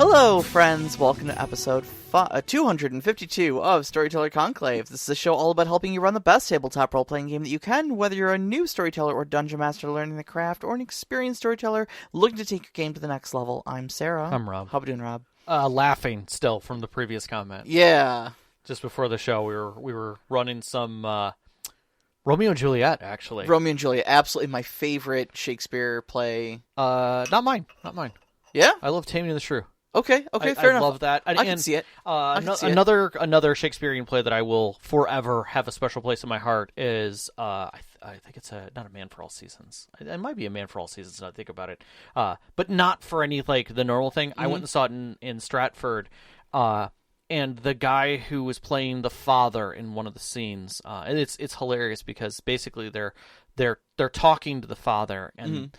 Hello, friends. Welcome to episode 252 of Storyteller Conclave. This is a show all about helping you run the best tabletop role-playing game that you can, whether you're a new storyteller or dungeon master learning the craft, or an experienced storyteller looking to take your game to the next level. I'm Sarah. I'm Rob. How are we doing, Rob? Laughing still from the previous comment. Yeah. Just before the show, we were running some Romeo and Juliet, actually. Romeo and Juliet, absolutely my favorite Shakespeare play. Not mine. Yeah? I love Taming of the Shrew. Okay, fair enough. I love that. I can see it. Another Shakespearean play that I will forever have a special place in my heart is I think it's not A Man for All Seasons. It might be A Man for All Seasons now that I think about it. But not for any like the normal thing. I went and saw it in Stratford. And the guy who was playing the father in one of the scenes, and it's hilarious because basically they're talking to the father and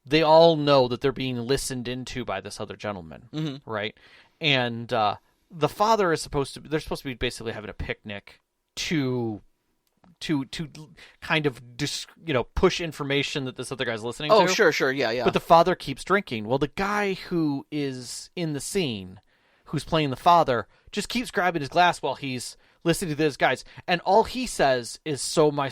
they all know that they're being listened into by this other gentleman, right? And the father is they're supposed to be basically having a picnic to kind of push information that this other guy's listening to. Oh, sure, yeah. But the father keeps drinking. Well, the guy who is in the scene, who's playing the father, just keeps grabbing his glass while he's listening to this guys, and all he says is so my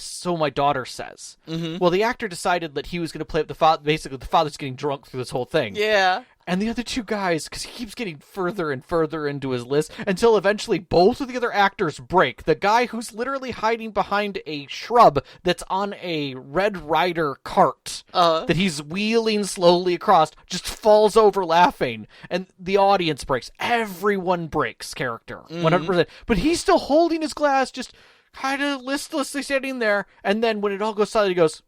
daughter says. Well, the actor decided that he was going to play up the father. Basically, the father's getting drunk through this whole thing. Yeah. And the other two guys, because he keeps getting further and further into his list, until eventually both of the other actors break. The guy who's literally hiding behind a shrub that's on a Red Rider cart that he's wheeling slowly across just falls over laughing, and the audience breaks. Everyone breaks character, 100%. But he's still holding his glass, just kind of listlessly sitting there, and then when it all goes silent, he goes,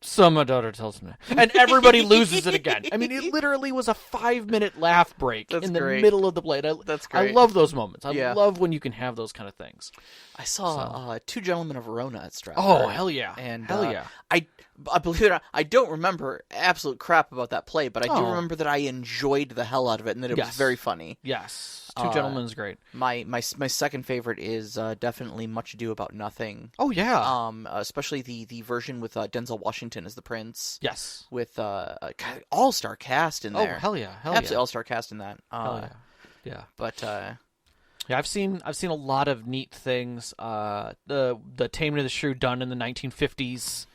"So my daughter tells me," and everybody loses it again. I mean, it literally was a 5-minute laugh break in the middle of the play. That's great. I love those moments. I love when you can have those kind of things. I saw Two Gentlemen of Verona at Stratford. Oh, hell yeah. And hell yeah. I believe it or not, I don't remember absolute crap about that play, but I do remember that I enjoyed the hell out of it and that it was very funny. Yes. Two Gentlemen is great. My second favorite is definitely Much Ado About Nothing. Oh, yeah. Especially the version with Denzel Washington as the prince. Yes. With all-star cast in there. Oh, hell yeah. Absolutely all-star cast in that. Hell yeah. Yeah. But... yeah, I've seen a lot of neat things. The Taming of the Shrew done in the 1950s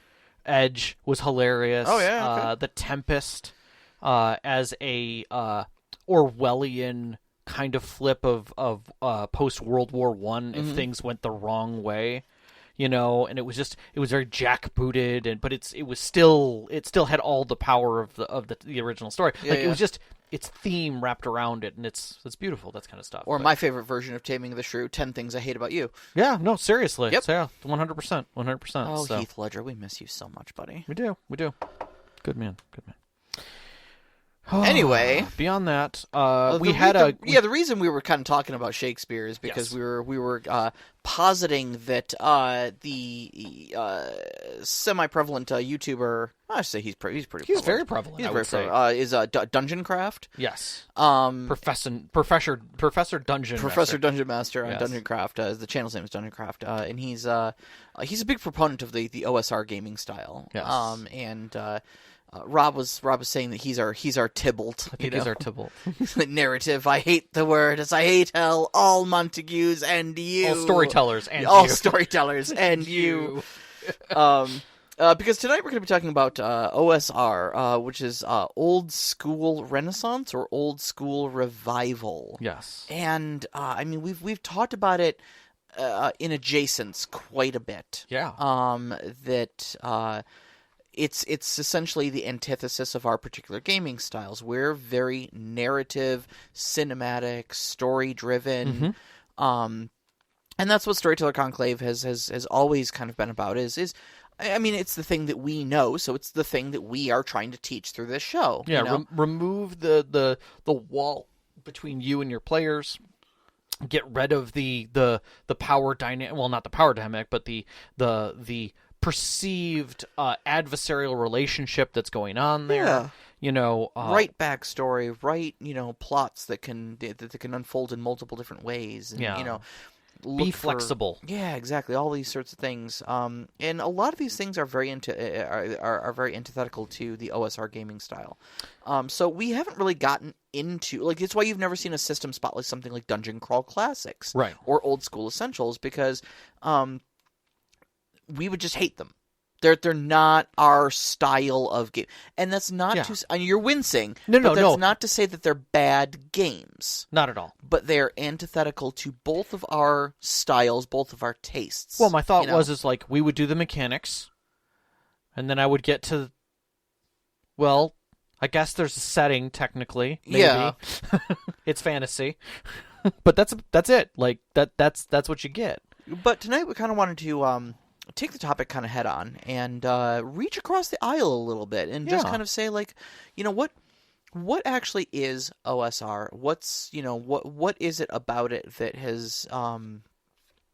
Edge was hilarious. Oh yeah. Okay. The Tempest as a Orwellian kind of flip of post World War I if things went the wrong way. And it was very jackbooted, but it still had all the power of the original story. It was just its theme wrapped around it, and it's beautiful. That kind of stuff. Or my favorite version of Taming of the Shrew, 10 Things I Hate About You. Yeah, no, seriously. Yep. Yeah, 100%. Oh, so. Heath Ledger, we miss you so much, buddy. We do. Good man. Anyway, beyond that, the reason we were kind of talking about Shakespeare is because we were positing that the semi-prevalent YouTuber, I should say he's pretty prevalent. He's very prevalent. He's very prevalent. Is Dungeon Craft. Yes. Professor Dungeon Master on Dungeon Craft. The channel's name is Dungeon Craft, and he's a big proponent of the OSR gaming style. Yes. Rob was saying that he's our Tybalt. I think he's our Tybalt. Narrative. I hate the word as I hate hell. All Montagues and you. All storytellers and all you. Storytellers and you. Because tonight we're going to be talking about OSR, which is Old School Renaissance or Old School Revival. Yes. And we've talked about it in adjacents quite a bit. Yeah. It's essentially the antithesis of our particular gaming styles. We're very narrative, cinematic, story-driven, and that's what Storyteller Conclave has always kind of been about. It's the thing that we know, so it's the thing that we are trying to teach through this show. Yeah, remove the wall between you and your players. Get rid of the power dynamic. Well, not the power dynamic, but the perceived adversarial relationship that's going on there. Yeah. Right backstory, right, plots that can unfold in multiple different ways. And, Be flexible. Yeah, exactly. All these sorts of things. And a lot of these things are very are very antithetical to the OSR gaming style. So we haven't really gotten into, like, it's why you've never seen a system spotlight something like Dungeon Crawl Classics, Right, or Old School Essentials, because we would just hate them. They're not our style of game, and that's not to. And you're wincing. No, but that's not to say that they're bad games. Not at all. But they're antithetical to both of our styles, both of our tastes. Well, my thought was like we would do the mechanics, and then I would get to. Well, I guess there's a setting technically. Maybe. Yeah, it's fantasy, but that's it. Like that's what you get. But tonight we kind of wanted to take the topic kind of head on and reach across the aisle a little bit and just kind of say, like, what actually is OSR? What's, what is it about it that has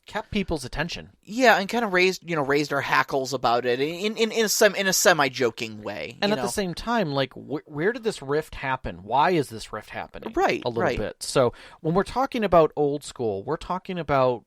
kept people's attention? Yeah, and kind of raised our hackles about it in a semi-joking way. And at the same time, like, where did this rift happen? Why is this rift happening? Right, a little bit. So when we're talking about old school, we're talking about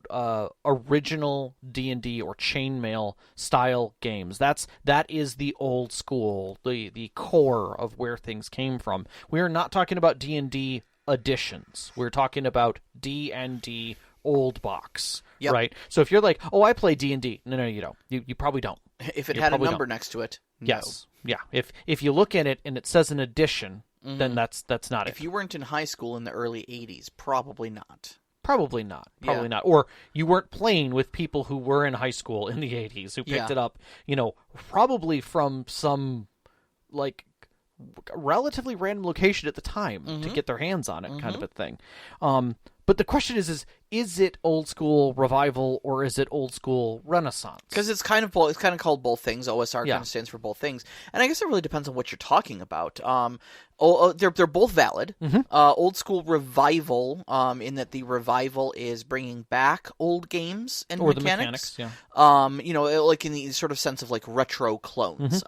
original D&D or chainmail style games. That is the old school, the core of where things came from. We are not talking about D&D editions. We're talking about D&D old box, right? So if you're like, oh, I play D&D, no, you don't. You probably don't. If it had a number next to it, no. Yes, yeah. If you look at it and it says an edition, then that's not it. If you weren't in high school in the early '80s, probably not. Probably not. Or you weren't playing with people who were in high school in the '80s who picked it up. Probably from some like relatively random location at the time to get their hands on it, kind of a thing. But the question is it old school revival or is it old school renaissance? Because it's kind of called both things. OSR kind of stands for both things, and I guess it really depends on what you're talking about. They're both valid. Old school revival, in that the revival is bringing back old games and mechanics. The mechanics, like in the sort of sense of like retro clones.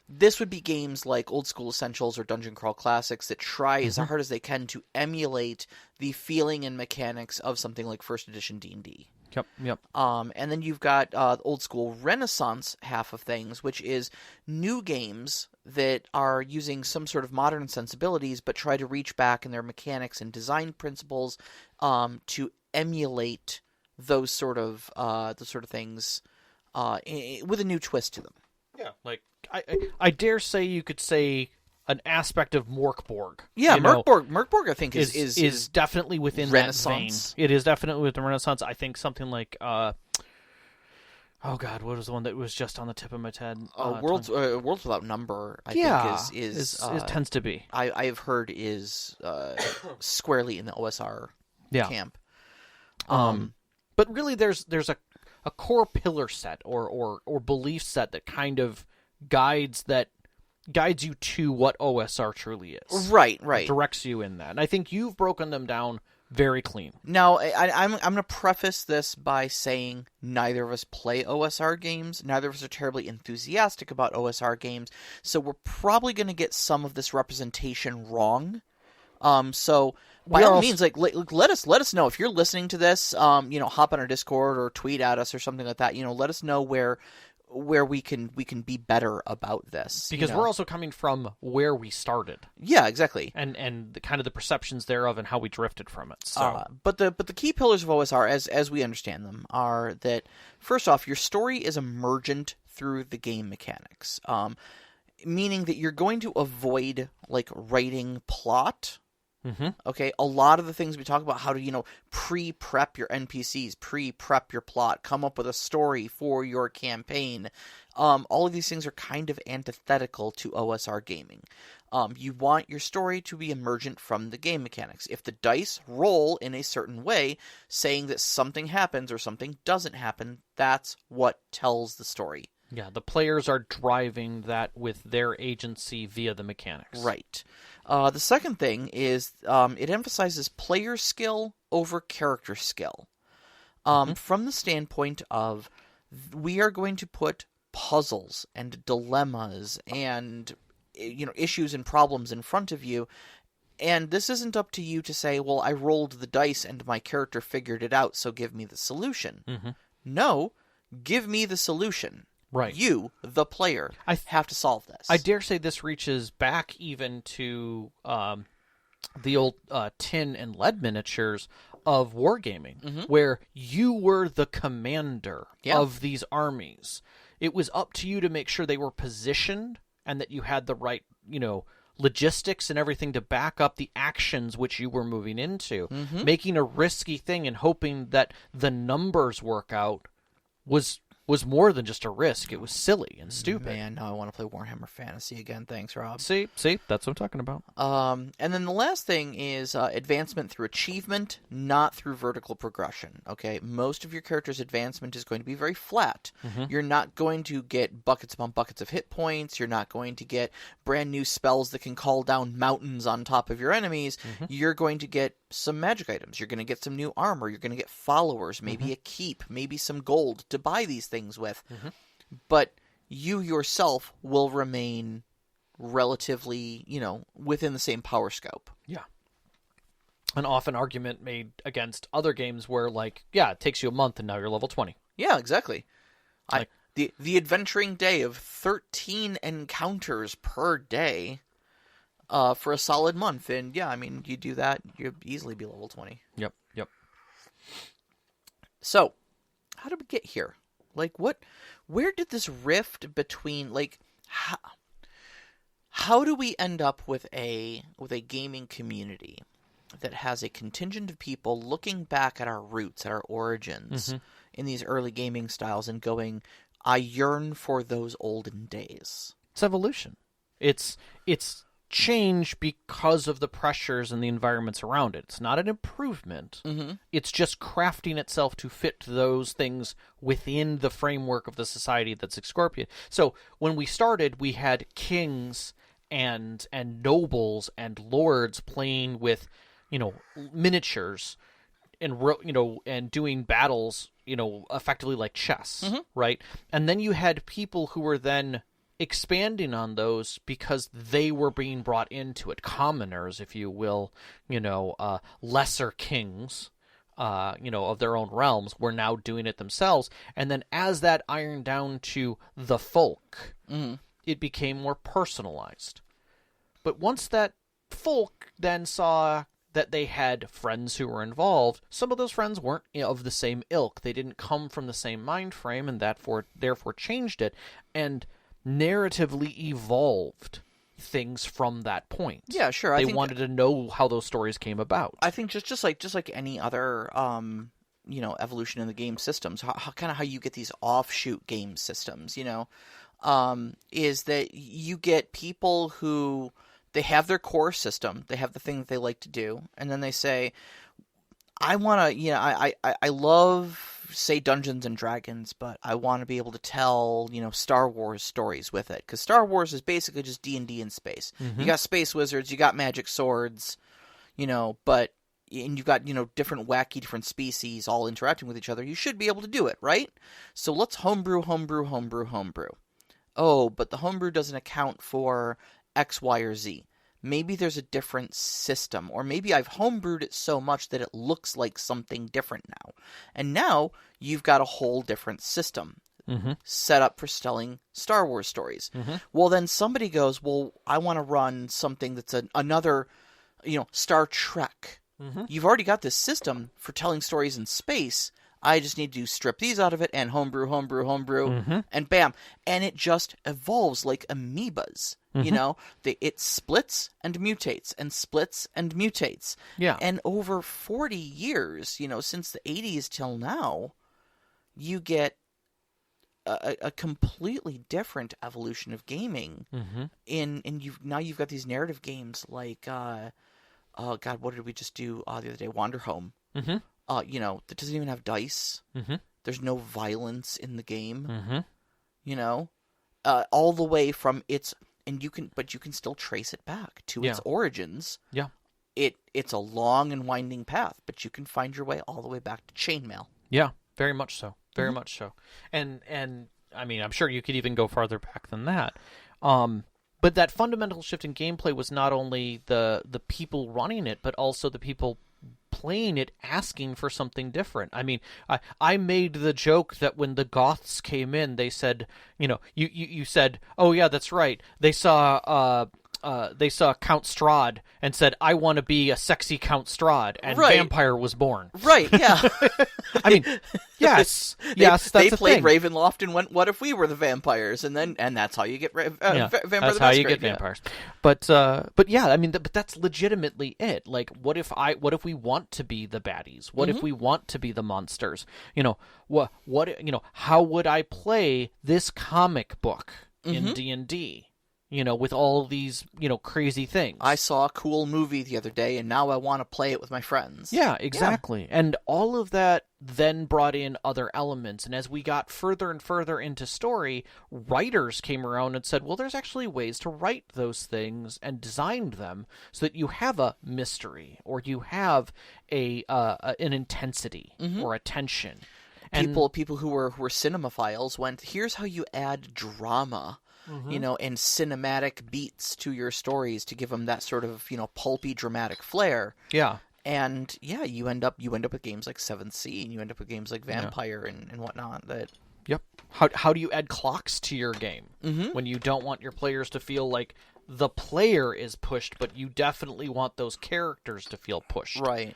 This would be games like Old School Essentials or Dungeon Crawl Classics that try as hard as they can to emulate the feeling and mechanics of something like First Edition D&D. Yep. And then you've got Old School Renaissance half of things, which is new games that are using some sort of modern sensibilities, but try to reach back in their mechanics and design principles to emulate those sort of things with a new twist to them. Yeah, like I dare say you could say an aspect of Morkborg. Yeah, Morkborg I think is definitely within Renaissance. That vein. It is definitely within Renaissance. I think something like oh god, what was the one that was just on the tip of my head? Worlds Without Number. I think is it tends to be. I've heard is squarely in the OSR camp. But really, there's a core pillar set or belief set that kind of guides you to what OSR truly is. Right. Directs you in that. And I think you've broken them down very clean. Now, I'm going to preface this by saying neither of us play OSR games. Neither of us are terribly enthusiastic about OSR games. So we're probably going to get some of this representation wrong. So by all means, let us know if you're listening to this. Hop on our Discord or tweet at us or something like that. Let us know where we can be better about this, because we're also coming from where we started. Yeah, exactly. And the kind of the perceptions thereof and how we drifted from it. So, but the key pillars of OSR, as we understand them, are that first off, your story is emergent through the game mechanics, meaning that you're going to avoid like writing plot. Okay, a lot of the things we talk about, how to, pre-prep your NPCs, pre-prep your plot, come up with a story for your campaign. All of these things are kind of antithetical to OSR gaming. You want your story to be emergent from the game mechanics. If the dice roll in a certain way, saying that something happens or something doesn't happen, that's what tells the story. Yeah, the players are driving that with their agency via the mechanics. Right. The second thing is it emphasizes player skill over character skill. From the standpoint of we are going to put puzzles and dilemmas and issues and problems in front of you, And this isn't up to you to say, well, I rolled the dice and my character figured it out, so give me the solution. Mm-hmm. No, give me the solution. Right. You, the player, have to solve this. I dare say this reaches back even to the old tin and lead miniatures of wargaming, where you were the commander of these armies. It was up to you to make sure they were positioned and that you had the right, logistics and everything to back up the actions which you were moving into. Making a risky thing and hoping that the numbers work out was more than just a risk. It was silly and stupid. Man, now I want to play Warhammer Fantasy again. Thanks, Rob. See, that's what I'm talking about. And then the last thing is advancement through achievement, not through vertical progression. Okay, most of your character's advancement is going to be very flat. You're not going to get buckets upon buckets of hit points. You're not going to get brand new spells that can call down mountains on top of your enemies. You're going to get some magic items. You're going to get some new armor. You're going to get followers, maybe a keep, maybe some gold to buy these things with. But you yourself will remain relatively, within the same power scope. Yeah. An often argument made against other games where, it takes you a month and now you're level 20. Yeah, exactly. The adventuring day of 13 encounters per day for a solid month. And yeah, you do that, you'd easily be level 20. Yep. So, how did we get here? Where did this rift between, how do we end up with a gaming community that has a contingent of people looking back at our roots, at our origins in these early gaming styles and going, I yearn for those olden days? It's evolution. It's change because of the pressures and the environments around it. It's not an improvement. It's just crafting itself to fit those things within the framework of the society that's excorporated. So when we started, we had kings and nobles and lords playing with, miniatures and doing battles, effectively like chess, right? And then you had people who were then expanding on those because they were being brought into it. Commoners, if you will, lesser kings, of their own realms were now doing it themselves. And then as that ironed down to the folk, it became more personalized. But once that folk then saw that they had friends who were involved, some of those friends weren't of the same ilk. They didn't come from the same mind frame, and therefore changed it. And narratively evolved things from that point. Yeah, sure. They wanted to know how those stories came about. I think just like any other evolution in the game systems, how you get these offshoot game systems, is that you get people who they have their core system, they have the thing that they like to do, and then they say, I want to, I love, say, Dungeons and Dragons, but I want to be able to tell, Star Wars stories with it. Because Star Wars is basically just D&D in space. You got space wizards, you got magic swords, and you've got, different different species all interacting with each other. You should be able to do it, right? So let's homebrew. Oh, but the homebrew doesn't account for X, Y, or Z. Maybe there's a different system, or maybe I've homebrewed it so much that it looks like something different now. And now you've got a whole different system set up for telling Star Wars stories. Well, then somebody goes, well, I want to run something that's another, Star Trek. You've already got this system for telling stories in space. I just need to strip these out of it and homebrew, and bam. And it just evolves like amoebas. It splits and mutates and splits and mutates. Yeah. And over 40 years, since the 80s till now, you get a completely different evolution of gaming. You've got these narrative games like, oh God, what did we just do the other day? Wander Home. That doesn't even have dice. There's no violence in the game. All the way from its, but you can still trace it back to its origins. Yeah. It's a long and winding path, but you can find your way all the way back to chainmail. Yeah, very much so. Very much so. And I'm sure you could even go farther back than that. But that fundamental shift in gameplay was not only the people running it, but also the people playing it asking for something different. I mean, I made the joke that when the Goths came in, they said, you said, oh yeah, that's right. They saw Count Strahd and said, I want to be a sexy Count Strahd, and Vampire was born. Right, yeah. I mean, yes, that's they the played thing. Ravenloft and went, what if we were the vampires? And that's how you get Vampire that's how you get vampires. But yeah, I mean, but that's legitimately it. Like, what if we want to be the baddies? What if we want to be the monsters? How would I play this comic book in D&D? With all these, crazy things. I saw a cool movie the other day, and now I want to play it with my friends. Yeah, exactly. Yeah. And all of that then brought in other elements. And as we got further and further into story, writers came around and said, well, there's actually ways to write those things and designed them so that you have a mystery or you have an intensity or a tension. People who were cinemaphiles went, here's how you add drama. And cinematic beats to your stories to give them that sort of, pulpy, dramatic flair. Yeah. And, yeah, you end up with games like 7th Sea, and you end up with games like Vampire and whatnot. Yep. How do you add clocks to your game when you don't want your players to feel like the player is pushed, but you definitely want those characters to feel pushed? Right.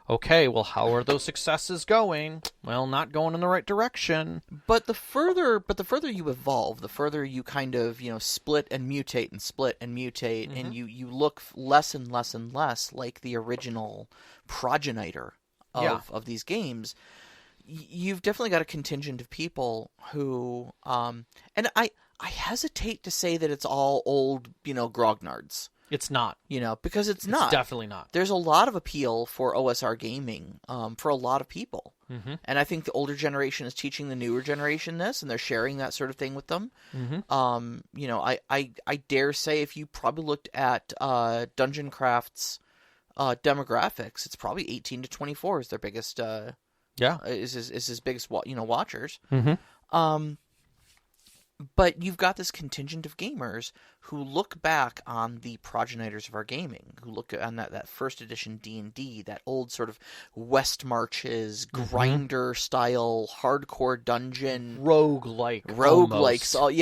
Okay, well, how are those successes going? Well, not going in the right direction. But the further you evolve, the further you kind of, split and mutate and split and mutate, and you look less and less and less like the original progenitor of these games. You've definitely got a contingent of people who, and I hesitate to say that it's all old, grognards. It's not. Because it's not. It's definitely not. There's a lot of appeal for OSR gaming for a lot of people. And I think the older generation is teaching the newer generation this, and they're sharing that sort of thing with them. I dare say if you probably looked at Dungeon Craft's demographics, it's probably 18 to 24 is their biggest is his biggest watchers. But you've got this contingent of gamers who look back on the progenitors of our gaming, who look on that first edition D&D, that old sort of West Marches, grinder-style, hardcore dungeon... Roguelikes.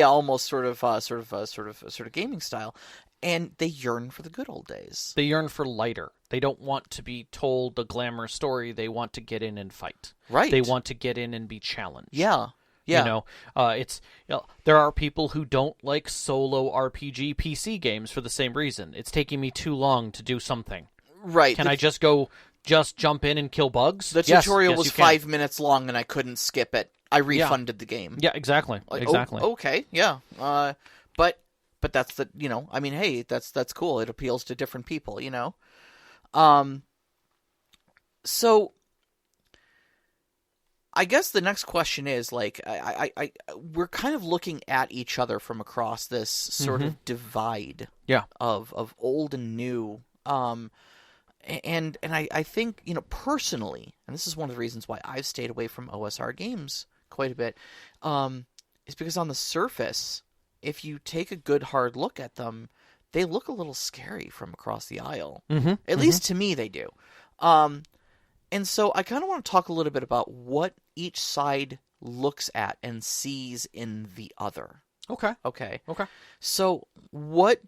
Almost sort of gaming style. And they yearn for the good old days. They yearn for lighter. They don't want to be told a glamorous story. They want to get in and fight. Right. They want to get in and be challenged. Yeah. Yeah. There are people who don't like solo RPG PC games for the same reason. It's taking me too long to do something. Right. Can I just jump in and kill bugs? The tutorial was 5 minutes long and I couldn't skip it. I refunded the game. Yeah, exactly. Exactly. Okay, yeah. But that's hey, that's cool. It appeals to different people, So I guess the next question is, we're kind of looking at each other from across this sort of divide of old and new. And I think, personally, and this is one of the reasons why I've stayed away from OSR games quite a bit, is because on the surface, if you take a good hard look at them, they look a little scary from across the aisle. At least to me, they do. And so I kind of want to talk a little bit about what each side looks at and sees in the other. Okay. So what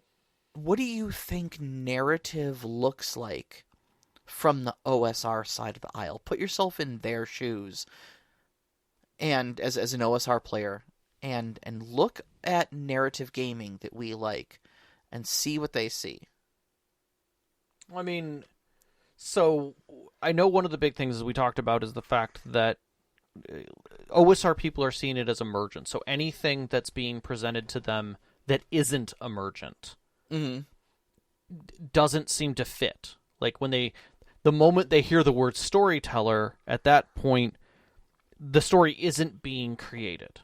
do you think narrative looks like from the OSR side of the aisle? Put yourself in their shoes, and as an OSR player, and look at narrative gaming that we like, and see what they see. I mean, so I know one of the big things as we talked about is the fact that OSR people are seeing it as emergent. So anything that's being presented to them that isn't emergent doesn't seem to fit. Like the moment they hear the word storyteller, at that point, the story isn't being created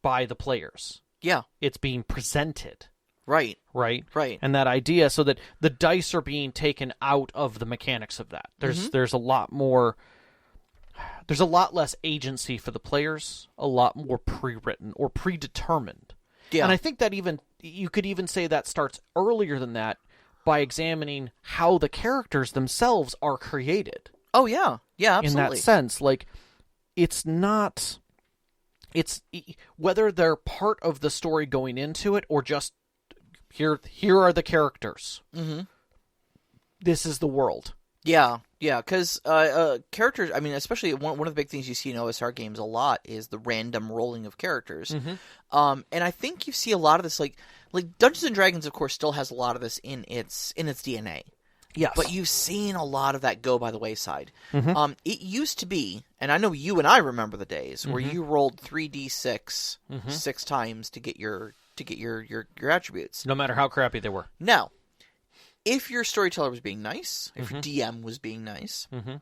by the players. Yeah. It's being presented. Right. And that idea, so that the dice are being taken out of the mechanics of that. There's a lot more. There's a lot less agency for the players. A lot more pre-written or predetermined. Yeah. And I think that even you could even say that starts earlier than that by examining how the characters themselves are created. Oh, yeah. Yeah, absolutely. In that sense, like, it's not... It's whether they're part of the story going into it or just here are the characters. Mm-hmm. This is the world. Yeah, because characters, I mean, especially one of the big things you see in OSR games a lot is the random rolling of characters. Mm-hmm. And I think you see a lot of this, like Dungeons & Dragons, of course, still has a lot of this in its DNA. Yes. But you've seen a lot of that go by the wayside. Mm-hmm. It used to be, and I know you and I remember the days where Mm-hmm. you rolled 3d6 Mm-hmm. 6 times to get your attributes. No matter how crappy they were. Now, if your storyteller was being nice, if Mm-hmm. your DM was being nice, Mm-hmm.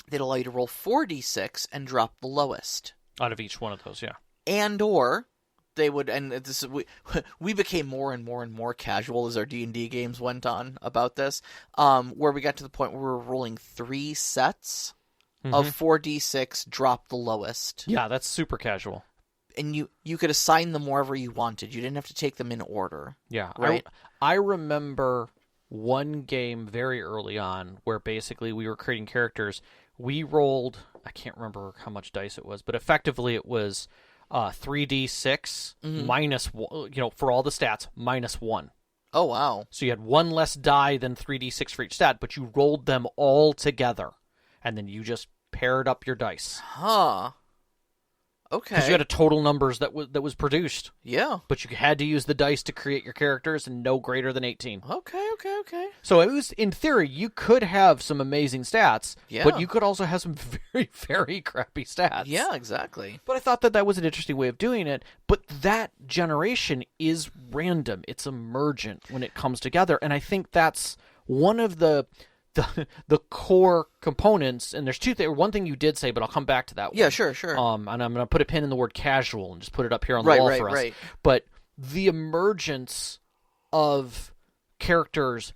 they'd allow you to roll 4d6 and drop the lowest. Out of each one of those, yeah. And or they would, and this we became more and more casual as our D&D games went on about this, where we got to the point where we were rolling 3 sets of 4d6, drop the lowest. Yeah, that's super casual. And you could assign them wherever you wanted. You didn't have to take them in order. Yeah, right. I remember one game very early on where basically we were creating characters. We rolled, I can't remember how much dice it was, but effectively it was 3d6 minus, for all the stats, -1. Oh, wow. So you had one less die than 3d6 for each stat, but you rolled them all together, and then you just paired up your dice. Huh. Okay. Because you had a total numbers that was produced. Yeah. But you had to use the dice to create your characters, and no greater than 18. Okay. So it was, in theory, you could have some amazing stats, Yeah. but you could also have some very, very crappy stats. Yeah, exactly. But I thought that was an interesting way of doing it. But that generation is random. It's emergent when it comes together. And I think that's one of the core components. And there's two things. One thing you did say, but I'll come back to that one. Yeah, sure. And I'm going to put a pin in the word casual and just put it up here on the wall for us. Right. But the emergence of characters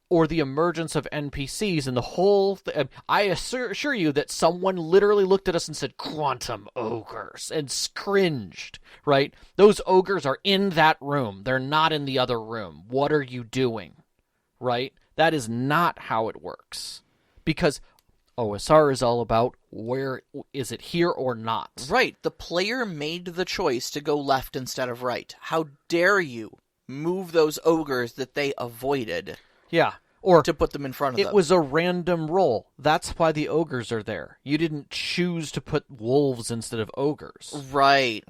or the emergence of NPCs and the whole I assure you that someone literally looked at us and said, "Quantum ogres," and cringed, right? Those ogres are in that room. They're not in the other room. What are you doing? Right? That is not how it works. Because OSR is all about where is it here or not. Right. The player made the choice to go left instead of right. How dare you move those ogres that they avoided? Yeah. Or to put them in front of them. It was a random roll. That's why the ogres are there. You didn't choose to put wolves instead of ogres. Right.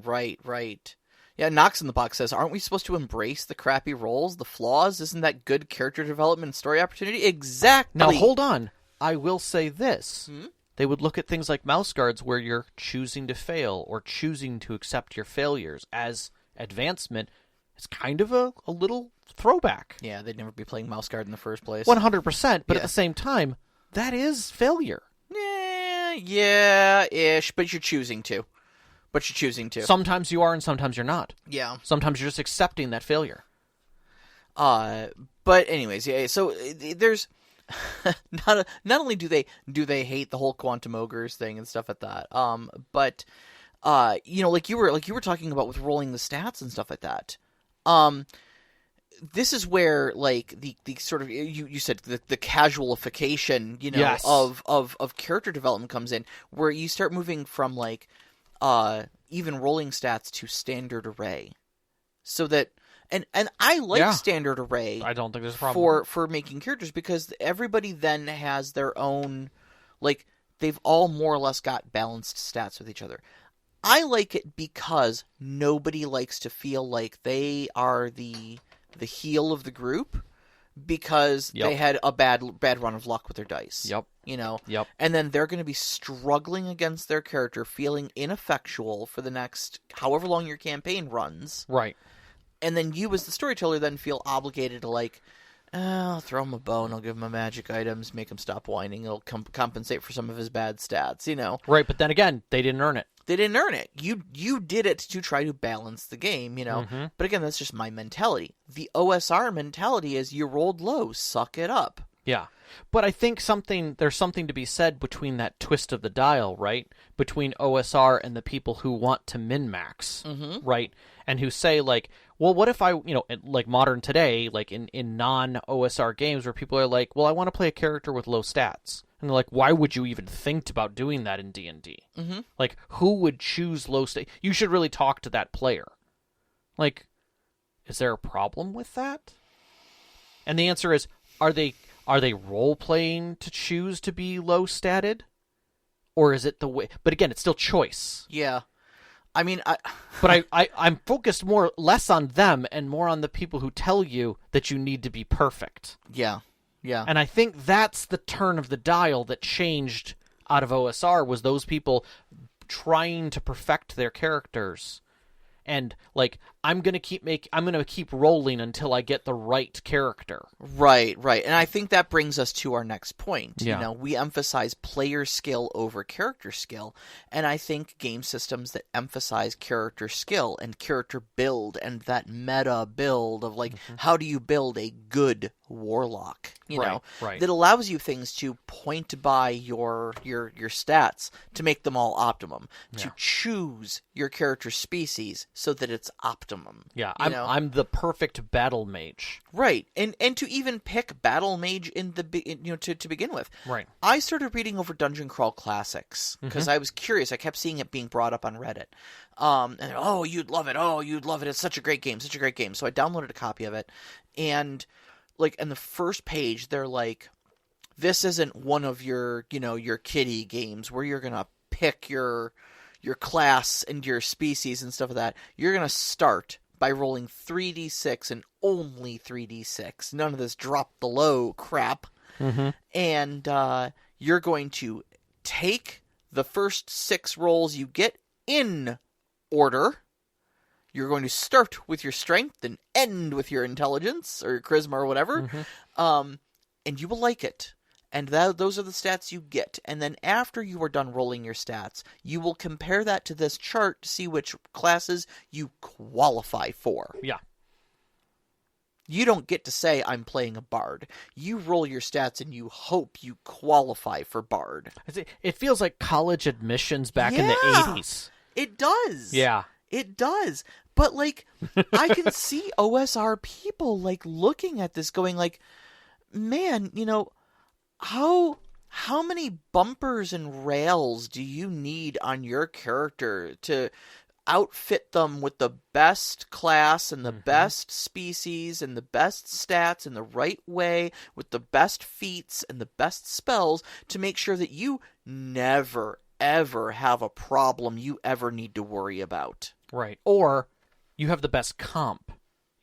Yeah, Knox in the box says, aren't we supposed to embrace the crappy rolls, the flaws? Isn't that good character development and story opportunity? Exactly. Now, hold on. I will say this. They would look at things like mouse guards where you're choosing to fail or choosing to accept your failures as advancement. It's kind of a little throwback. Yeah, they'd never be playing mouse guard in the first place. 100%, but at the same time, that is failure. Yeah-ish, but you're choosing to. Sometimes you are and sometimes you're not. Yeah. Sometimes you're just accepting that failure. But anyways, yeah, so there's not only do they hate the whole quantum ogres thing and stuff like that, but like you were talking about with rolling the stats and stuff like that. This is where like the sort of you said the casualification, yes. of character development comes in, where you start moving from like even rolling stats to standard array, so that and I like standard array. I don't think there's a problem for making characters, because everybody then has their own, like, they've all more or less got balanced stats with each other. I like it because nobody likes to feel like they are the heel of the group because they had a bad run of luck with their dice. Yep. Yep. And then they're going to be struggling against their character, feeling ineffectual for the next however long your campaign runs. Right. And then you, as the storyteller, then feel obligated to, like, I'll throw him a bone, I'll give him a magic items, make him stop whining, it'll compensate for some of his bad stats, Right, but then again, they didn't earn it. They didn't earn it. You did it to try to balance the game, Mm-hmm. But again, that's just my mentality. The OSR mentality is you rolled low, suck it up. Yeah. But I think there's something to be said between that twist of the dial, right? Between OSR and the people who want to min-max, right? And who say, like, well, what if I, like modern today, like in non-OSR games where people are like, well, I want to play a character with low stats. And they're like, why would you even think about doing that in D&D? Mm-hmm. Like, who would choose low stats? You should really talk to that player. Like, is there a problem with that? And the answer is, are they role-playing to choose to be low-statted? Or is it the way... But again, it's still choice. Yeah. I mean, But I'm focused less on them and more on the people who tell you that you need to be perfect. Yeah. Yeah. And I think that's the turn of the dial that changed out of OSR, was those people trying to perfect their characters. And like, I'm gonna keep rolling until I get the right character. Right. And I think that brings us to our next point. Yeah. We emphasize player skill over character skill, and I think game systems that emphasize character skill and character build and that meta build of like, how do you build a good warlock? Right. That allows you things to point by your stats to make them all optimum, to choose your character species so that it's optimum. Yeah, I'm the perfect battle mage. Right, and to even pick battle mage to begin with. Right. I started reading over Dungeon Crawl Classics because I was curious. I kept seeing it being brought up on Reddit. And you'd love it. Oh, you'd love it. It's such a great game. Such a great game. So I downloaded a copy of it, and like in the first page, they're like, this isn't one of your kiddie games where you're gonna pick your class and your species and stuff like that. You're gonna start by rolling 3d6 and only 3d6. None of this drop the low crap. Mm-hmm. And you're going to take the first 6 rolls you get in order. You're going to start with your strength and end with your intelligence or your charisma or whatever. Mm-hmm. And you will like it. And those are the stats you get. And then after you are done rolling your stats, you will compare that to this chart to see which classes you qualify for. Yeah. You don't get to say, I'm playing a bard. You roll your stats and you hope you qualify for bard. It feels like college admissions back in the 80s. It does. Yeah. It does. But, like, I can see OSR people, like, looking at this going, like, man, how many bumpers and rails do you need on your character to outfit them with the best class and the best species and the best stats in the right way with the best feats and the best spells to make sure that you never, ever have a problem you ever need to worry about? Right. Or you have the best comp.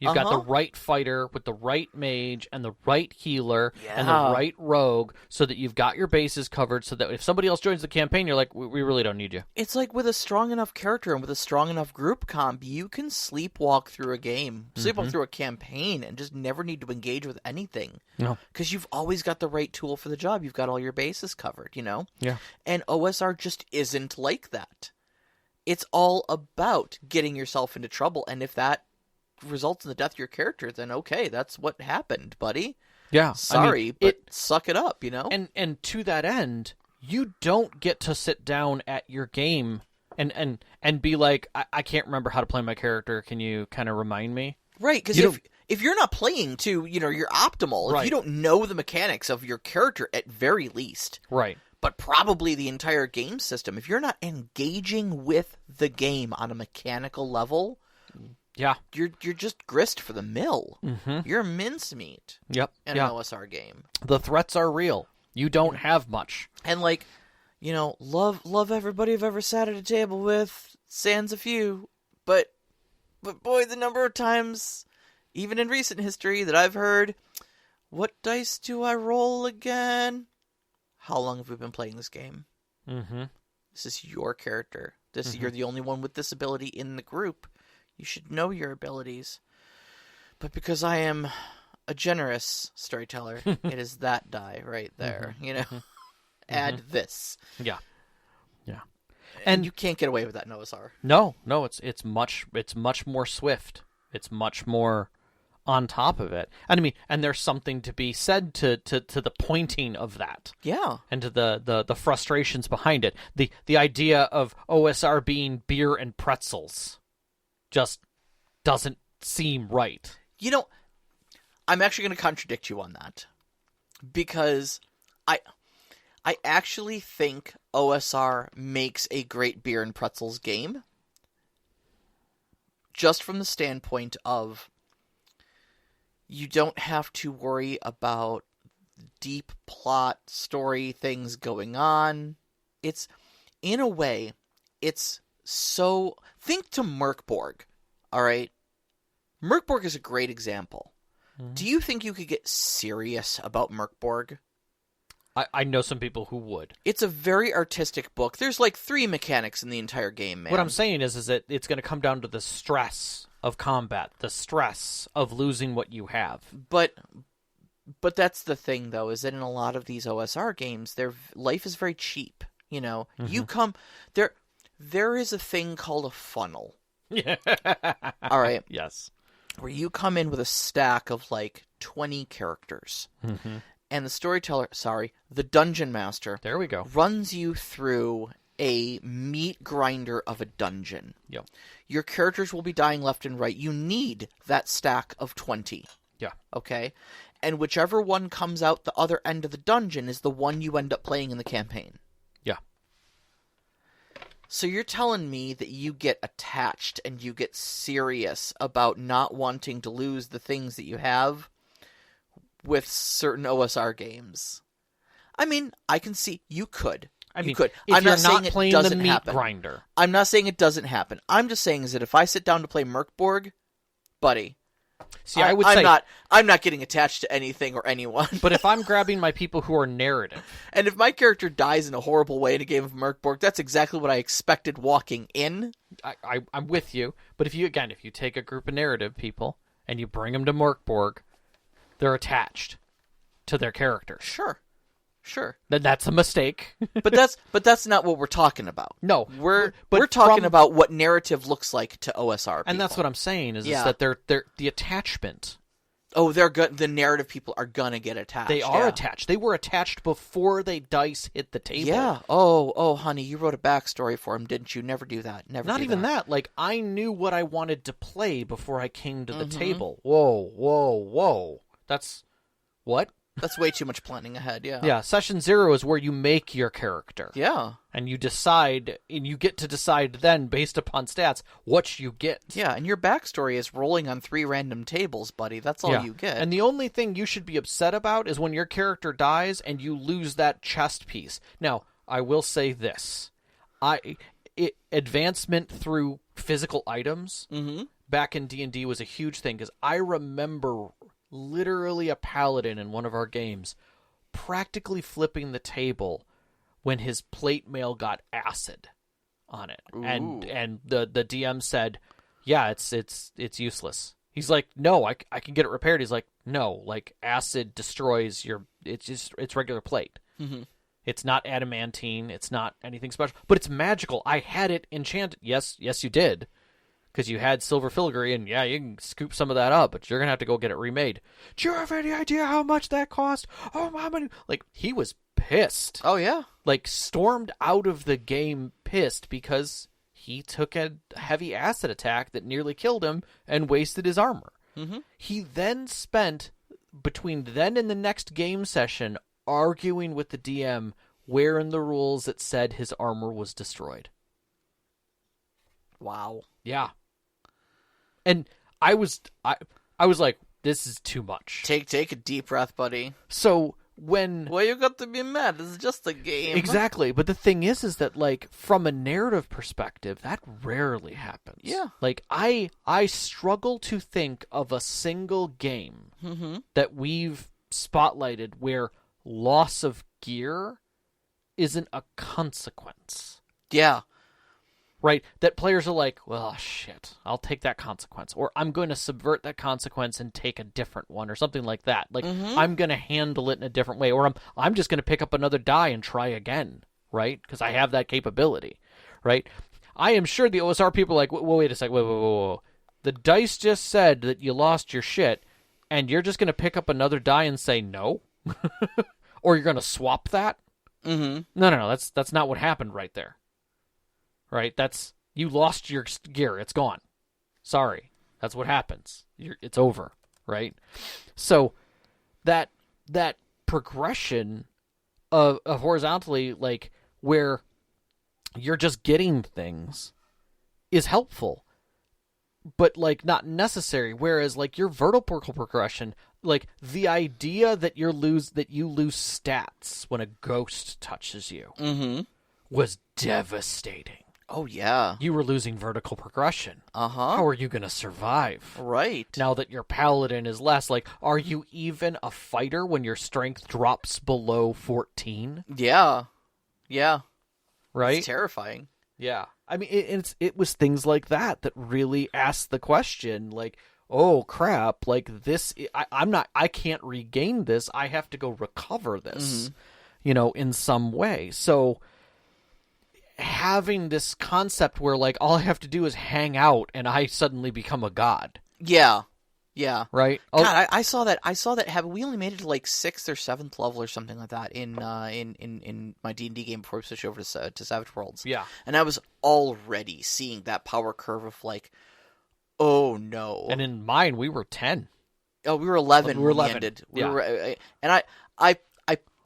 You've got the right fighter with the right mage and the right healer and the right rogue so that you've got your bases covered so that if somebody else joins the campaign, you're like, we really don't need you. It's like with a strong enough character and with a strong enough group comp, you can sleepwalk through a game, sleepwalk through a campaign and just never need to engage with anything. No. Because you've always got the right tool for the job. You've got all your bases covered, Yeah. And OSR just isn't like that. It's all about getting yourself into trouble, and if that results in the death of your character, then okay, that's what happened, buddy. Yeah. Sorry, but suck it up, And to that end, you don't get to sit down at your game and be like, I can't remember how to play my character. Can you kind of remind me? Right, because if you're not playing to, your optimal, if you don't know the mechanics of your character at very least. Right. But probably the entire game system, if you're not engaging with the game on a mechanical level, yeah, you're just grist for the mill. Mm-hmm. You're mincemeat. Yep. In an OSR game. The threats are real. You don't have much. And love everybody I've ever sat at a table with, sans a few, but boy, the number of times, even in recent history, that I've heard, what dice do I roll again? How long have we been playing this game? Mm-hmm. This is your character. You're the only one with this ability in the group. You should know your abilities. But because I am a generous storyteller, it is that die right there. Add this. Yeah. Yeah. And you can't get away with that in OSR. No, it's much more swift. It's much more on top of it. And there's something to be said to the pointing of that. Yeah. And to the frustrations behind it. The idea of OSR being beer and pretzels just doesn't seem right. You know, I'm actually going to contradict you on that. Because I actually think OSR makes a great beer and pretzels game. Just from the standpoint of you don't have to worry about deep plot, story, things going on. It's, in a way, it's so... Think to Merkborg, all right? Merkborg is a great example. Mm-hmm. Do you think you could get serious about Merkborg? I know some people who would. It's a very artistic book. There's like 3 mechanics in the entire game, man. What I'm saying is that it's going to come down to the stress of combat, the stress of losing what you have. But that's the thing, though, is that in a lot of these OSR games, their life is very cheap. You know, you come... There is a thing called a funnel. Yeah. All right? Yes. Where you come in with a stack of like 20 characters. Mm-hmm. And the dungeon master, there we go, runs you through a meat grinder of a dungeon. Yep. Your characters will be dying left and right. You need that stack of 20. Yeah. Okay? And whichever one comes out the other end of the dungeon is the one you end up playing in the campaign. Yeah. So you're telling me that you get attached and you get serious about not wanting to lose the things that you have with certain OSR games. I mean, I can see you could. You could. I'm not saying it doesn't happen. Grinder. I'm not saying it doesn't happen. I'm just saying is that if I sit down to play Merkborg, buddy, see, I would say I'm not getting attached to anything or anyone. But if I'm grabbing my people who are narrative, and if my character dies in a horrible way in a game of Merkborg, that's exactly what I expected walking in. I'm with you. But if you take a group of narrative people and you bring them to Merkborg, they're attached to their character. Sure. Then that's a mistake. but that's not what we're talking about. No, we're talking about what narrative looks like to OSR people. And that's what I'm saying is that they're the attachment. Oh, they're good. The narrative people are gonna get attached. They are attached. They were attached before they dice hit the table. Yeah. Oh, honey, you wrote a backstory for him, didn't you? Never do that. Not even that. Like, I knew what I wanted to play before I came to the table. Whoa. That's what? That's way too much planning ahead, yeah. Yeah, session 0 is where you make your character. Yeah. And you decide, and you get to decide then, based upon stats, what you get. Yeah, and your backstory is rolling on 3 random tables, buddy. That's all you get. And the only thing you should be upset about is when your character dies and you lose that chest piece. Now, I will say this. Advancement through physical items back in D&D was a huge thing, because I remember literally a paladin in one of our games practically flipping the table when his plate mail got acid on it. Ooh. And the DM said, yeah, it's useless. He's like, no, I can get it repaired. He's like, no, like, acid destroys it's regular plate. Mm-hmm. It's not adamantine, it's not anything special, but it's magical. I had it enchanted. Yes you did. Because you had silver filigree, and yeah, you can scoop some of that up, but you're going to have to go get it remade. Do you have any idea how much that cost? Oh, how many? Like, he was pissed. Oh, yeah. Like, stormed out of the game pissed because he took a heavy acid attack that nearly killed him and wasted his armor. Mm-hmm. He then spent, between then and the next game session, arguing with the DM where in the rules it said his armor was destroyed. Wow. Yeah. And I was like, this is too much. Take a deep breath, buddy. So when... Well, you got to be mad. It's just a game. Exactly. But the thing is that, like, from a narrative perspective, that rarely happens. Yeah. Like, I struggle to think of a single game that we've spotlighted where loss of gear isn't a consequence. Yeah. Right? That players are like, well, shit, I'll take that consequence. Or I'm going to subvert that consequence and take a different one or something like that. Like, I'm going to handle it in a different way. Or I'm just going to pick up another die and try again, right? Because I have that capability, right? I am sure the OSR people are like, wait a second, whoa. The dice just said that you lost your shit, and you're just going to pick up another die and say no? Or you're going to swap that? Mm-hmm. No, that's not what happened right there. Right? You lost your gear. It's gone. Sorry. That's what happens. It's over, right? So that progression of horizontally, like where you're just getting things, is helpful, but like not necessary. Whereas like your vertical progression, like the idea that you lose stats when a ghost touches you was devastating. Oh yeah. You were losing vertical progression. Uh-huh. How are you going to survive? Right. Now that your paladin is less, like, are you even a fighter when your strength drops below 14? Yeah. Yeah. Right? It's terrifying. Yeah. I mean, it was things like that really asked the question, like, oh crap, like this, I can't regain this. I have to go recover this, in some way. So having this concept where like all I have to do is hang out and I suddenly become a god. Yeah. Yeah. Right? God, I saw that happen. We only made it to like 6th or 7th level or something like that in my D&D game before we switched over to Savage Worlds. Yeah. And I was already seeing that power curve of like, oh no. And in mine we were 10. Oh, we were 11 we were 11. We ended. Yeah.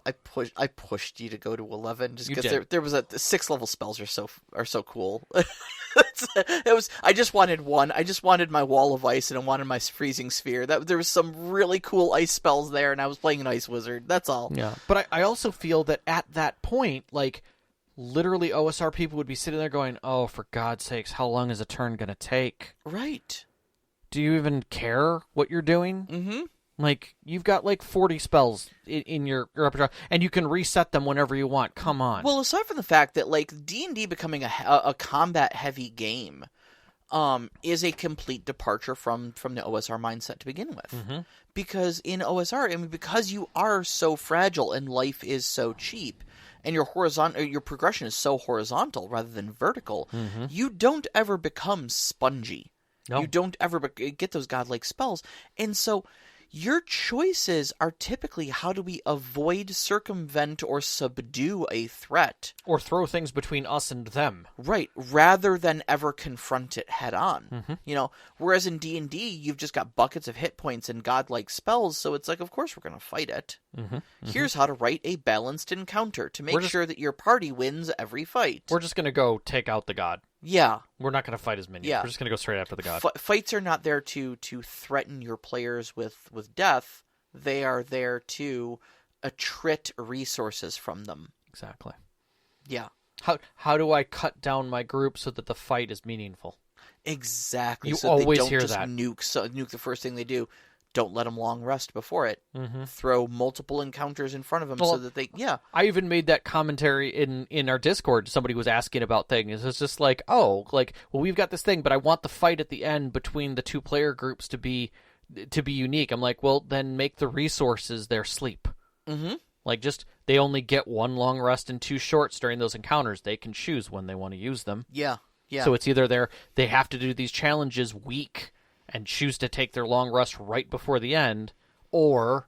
I pushed you to go to 11 just You because there was the 6th level spells are so cool. I just wanted one. I just wanted my wall of ice and I wanted my freezing sphere. There was some really cool ice spells there, and I was playing an ice wizard. That's all. Yeah. But I also feel that at that point, like literally OSR people would be sitting there going, "Oh, for God's sakes, how long is a turn going to take?" Right. Do you even care what you're doing? Mm-hmm. Like, you've got like 40 spells in your repertoire, and you can reset them whenever you want. Come on. Well, aside from the fact that like D&D becoming a combat-heavy game is a complete departure from the OSR mindset to begin with. Because in OSR, I mean, because you are so fragile and life is so cheap, and your progression is so horizontal rather than vertical, you don't ever become spongy. No. You don't ever get those godlike spells. And so your choices are typically how do we avoid, circumvent, or subdue a threat. Or throw things between us and them. Right, rather than ever confront it head on. Whereas in D&D, you've just got buckets of hit points and godlike spells, so it's like, of course we're going to fight it. Here's how to write a balanced encounter to make sure that your party wins every fight. We're just going to go take out the god. Yeah. We're not going to fight his minions. Yeah. We're just going to go straight after the god. Fights are not there to threaten your players with death. They are there to attrit resources from them. Exactly. Yeah. How do I cut down my group so that the fight is meaningful? Exactly. You so always they don't hear just that. nuke the first thing they do. Don't let them long rest before it. Throw multiple encounters in front of them so that they... Yeah. I even made that commentary in our Discord. Somebody was asking about things. It's just like, well, we've got this thing, but I want the fight at the end between the two player groups to be unique. I'm like, well, then make the resources their sleep. Like, just, they only get one long rest and 2 shorts during those encounters. They can choose when they want to use them. Yeah. Yeah. So it's either they have to do these challenges weak and choose to take their long rest right before the end, or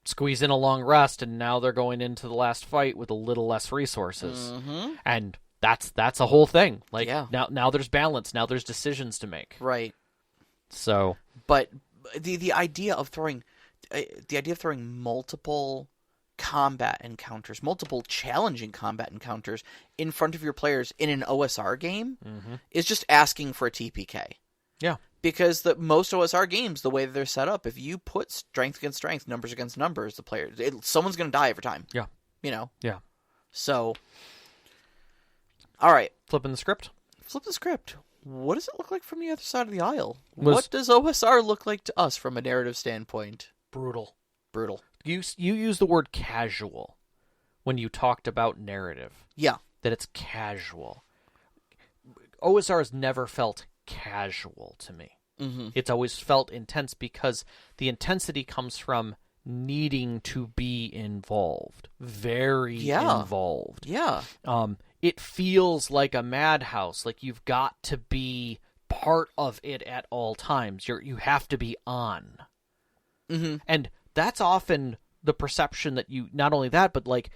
squeeze in a long rest and now they're going into the last fight with a little less resources. And that's a whole thing. Like, now there's balance. Now there's decisions to make. Right. So, but the idea of throwing multiple combat encounters, multiple challenging combat encounters in front of your players in an OSR game is just asking for a TPK. Yeah. Because most OSR games, the way that they're set up, if you put strength against strength, numbers against numbers, someone's going to die every time. Yeah. Yeah. So, all right. Flipping the script. Flip the script. What does it look like from the other side of the aisle? What does OSR look like to us from a narrative standpoint? Brutal. You use the word casual when you talked about narrative. Yeah. That it's casual. OSR has never felt casual to me. It's always felt intense because the intensity comes from needing to be involved. Very involved. Yeah. It feels like a madhouse. Like you've got to be part of it at all times. You have to be on. And that's often the perception that not only that, but like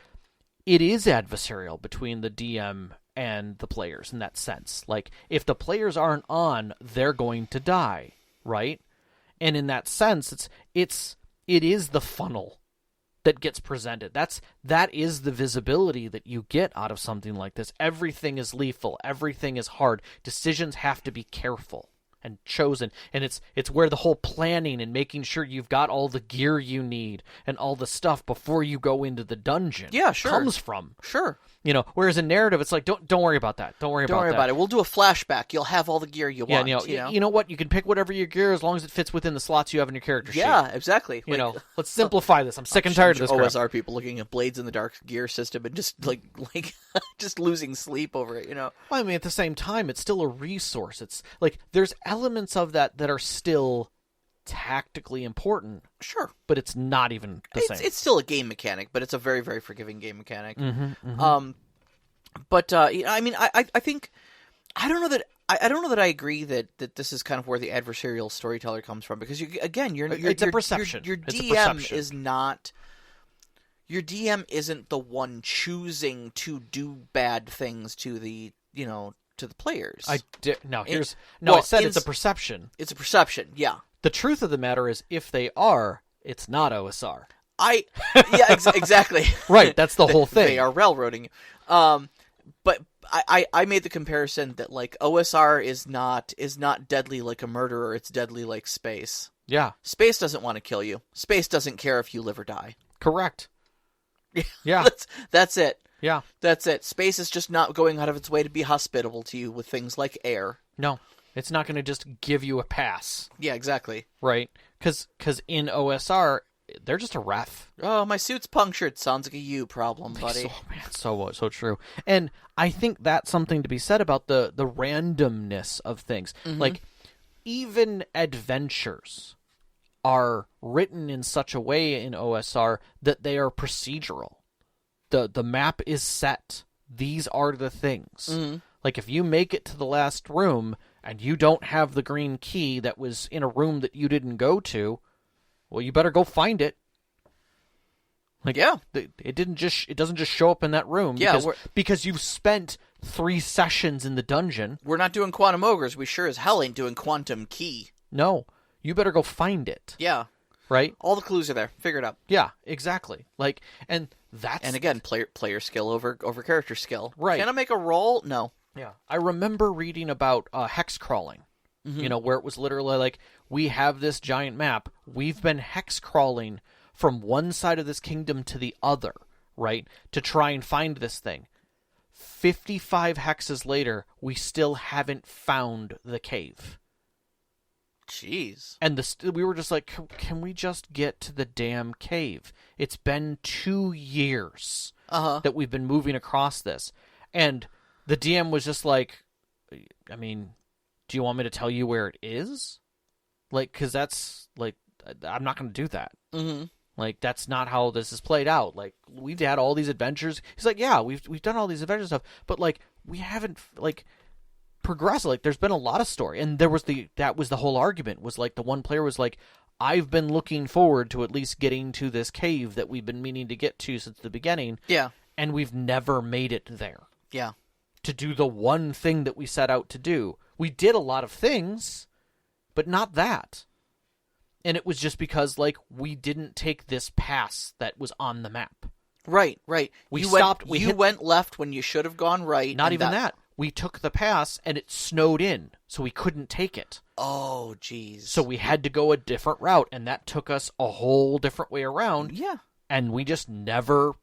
it is adversarial between the DM and the players in that sense. Like, if the players aren't on, they're going to die, right? And in that sense, it is the funnel that gets presented. That is the visibility that you get out of something like this. Everything is lethal. Everything is hard. Decisions have to be careful and chosen, and it's where the whole planning and making sure you've got all the gear you need and all the stuff before you go into the dungeon comes from. Sure. Whereas in narrative, it's like, don't worry about that. Don't worry about it. We'll do a flashback. You'll have all the gear you want. You know what? You can pick whatever your gear as long as it fits within the slots you have in your character sheet. Yeah, exactly. Let's simplify this. I'm sick and tired of this crap. OSR people looking at Blades in the Dark gear system and just like just losing sleep over it. Well, I mean, at the same time, it's still a resource. It's like there's elements of that are still tactically important. Sure. But it's not even the same. It's still a game mechanic, but it's a very, very forgiving game mechanic. But I mean, I think I don't know that I agree that this is kind of where the adversarial storyteller comes from, because it's a perception. Your DM is not. Your DM isn't the one choosing to do bad things to the players. I said it's a perception. It's a perception, yeah. The truth of the matter is, if they are, it's not OSR. Exactly. Right, that's the whole thing. They are railroading you. But I made the comparison that like OSR is not deadly like a murderer, it's deadly like space. Yeah. Space doesn't want to kill you. Space doesn't care if you live or die. Correct. Yeah. That's it. Yeah. That's it. Space is just not going out of its way to be hospitable to you with things like air. No. It's not going to just give you a pass. Yeah, exactly. Right? Because in OSR, they're just a ref. Oh, my suit's punctured. Sounds like a you problem, buddy. So true. And I think that's something to be said about the randomness of things. Mm-hmm. Like, even adventures are written in such a way in OSR that they are procedural. The map is set. These are the things. Mm-hmm. Like, if you make it to the last room and you don't have the green key that was in a room that you didn't go to, well, you better go find it. Like, yeah, it doesn't just show up in that room. Yeah, because you've spent 3 sessions in the dungeon. We're not doing quantum ogres. We sure as hell ain't doing quantum key. No, you better go find it. Yeah, right. All the clues are there. Figure it out. Yeah, exactly. Like, and again, player skill over character skill. Right. Can I make a roll? No. Yeah, I remember reading about hex crawling. Mm-hmm. Where it was literally like, we have this giant map. We've been hex crawling from one side of this kingdom to the other, right, to try and find this thing. 55 hexes later, we still haven't found the cave. Jeez. And we were just like, can we just get to the damn cave? It's been 2 years that we've been moving across this. And the DM was just like, I mean, do you want me to tell you where it is? Like, because that's, like, I'm not going to do that. Mm-hmm. Like, that's not how this is played out. Like, we've had all these adventures. He's like, yeah, we've done all these adventure stuff, but, like, we haven't, like, progressed. Like, there's been a lot of story. And that was the whole argument, was, like, the one player was like, I've been looking forward to at least getting to this cave that we've been meaning to get to since the beginning. Yeah. And we've never made it there. Yeah. To do the one thing that we set out to do. We did a lot of things, but not that. And it was just because, like, we didn't take this pass that was on the map. Right. We went left when you should have gone right. Not even that. We took the pass, and it snowed in, so we couldn't take it. Oh, jeez. So we had to go a different route, and that took us a whole different way around. Yeah. And we just never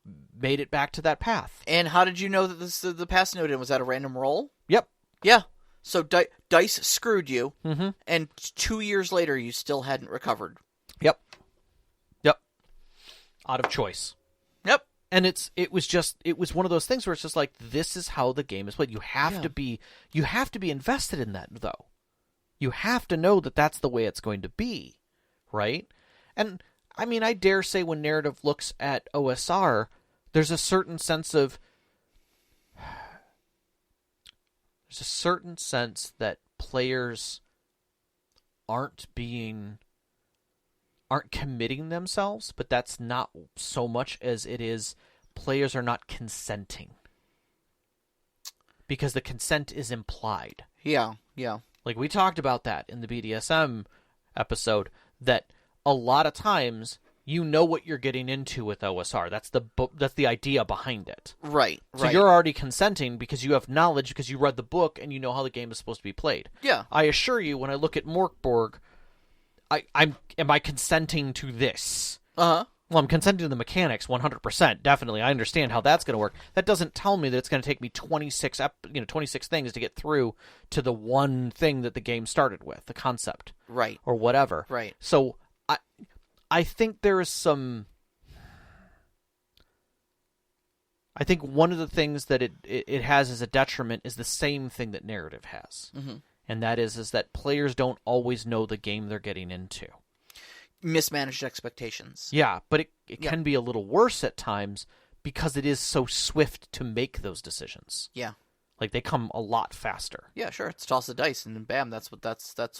made it back to that path. And how did you know that the pass snowed in? Was that a random roll? Yep. Yeah. So dice screwed you, and 2 years later you still hadn't recovered. Yep. Out of choice. Yep. And it was one of those things where it's just like, this is how the game is played. You have to be invested in that, though. You have to know that that's the way it's going to be, right? And I mean, I dare say when narrative looks at OSR, there's a certain sense that players aren't committing themselves, but that's not so much as it is players are not consenting. because the consent is implied. Yeah. Like, we talked about that in the BDSM episode, that a lot of times you know what you're getting into with OSR. That's the idea behind it. Right. So you're already consenting because you have knowledge, because you read the book and you know how the game is supposed to be played. Yeah. I assure you, when I look at Morkborg, am I consenting to this? Uh-huh. Well, I'm consenting to the mechanics 100%. Definitely. I understand how that's going to work. That doesn't tell me that it's going to take me 26 things to get through to the one thing that the game started with, the concept. Right. Or whatever. Right. So I think there is some... I think one of the things that it has as a detriment is the same thing that narrative has. Mm-hmm. And that is that players don't always know the game they're getting into. Mismanaged expectations. Yeah, but it can be a little worse at times because it is so swift to make those decisions. Yeah. Like, they come a lot faster. Yeah, sure. It's toss the dice and then bam, that's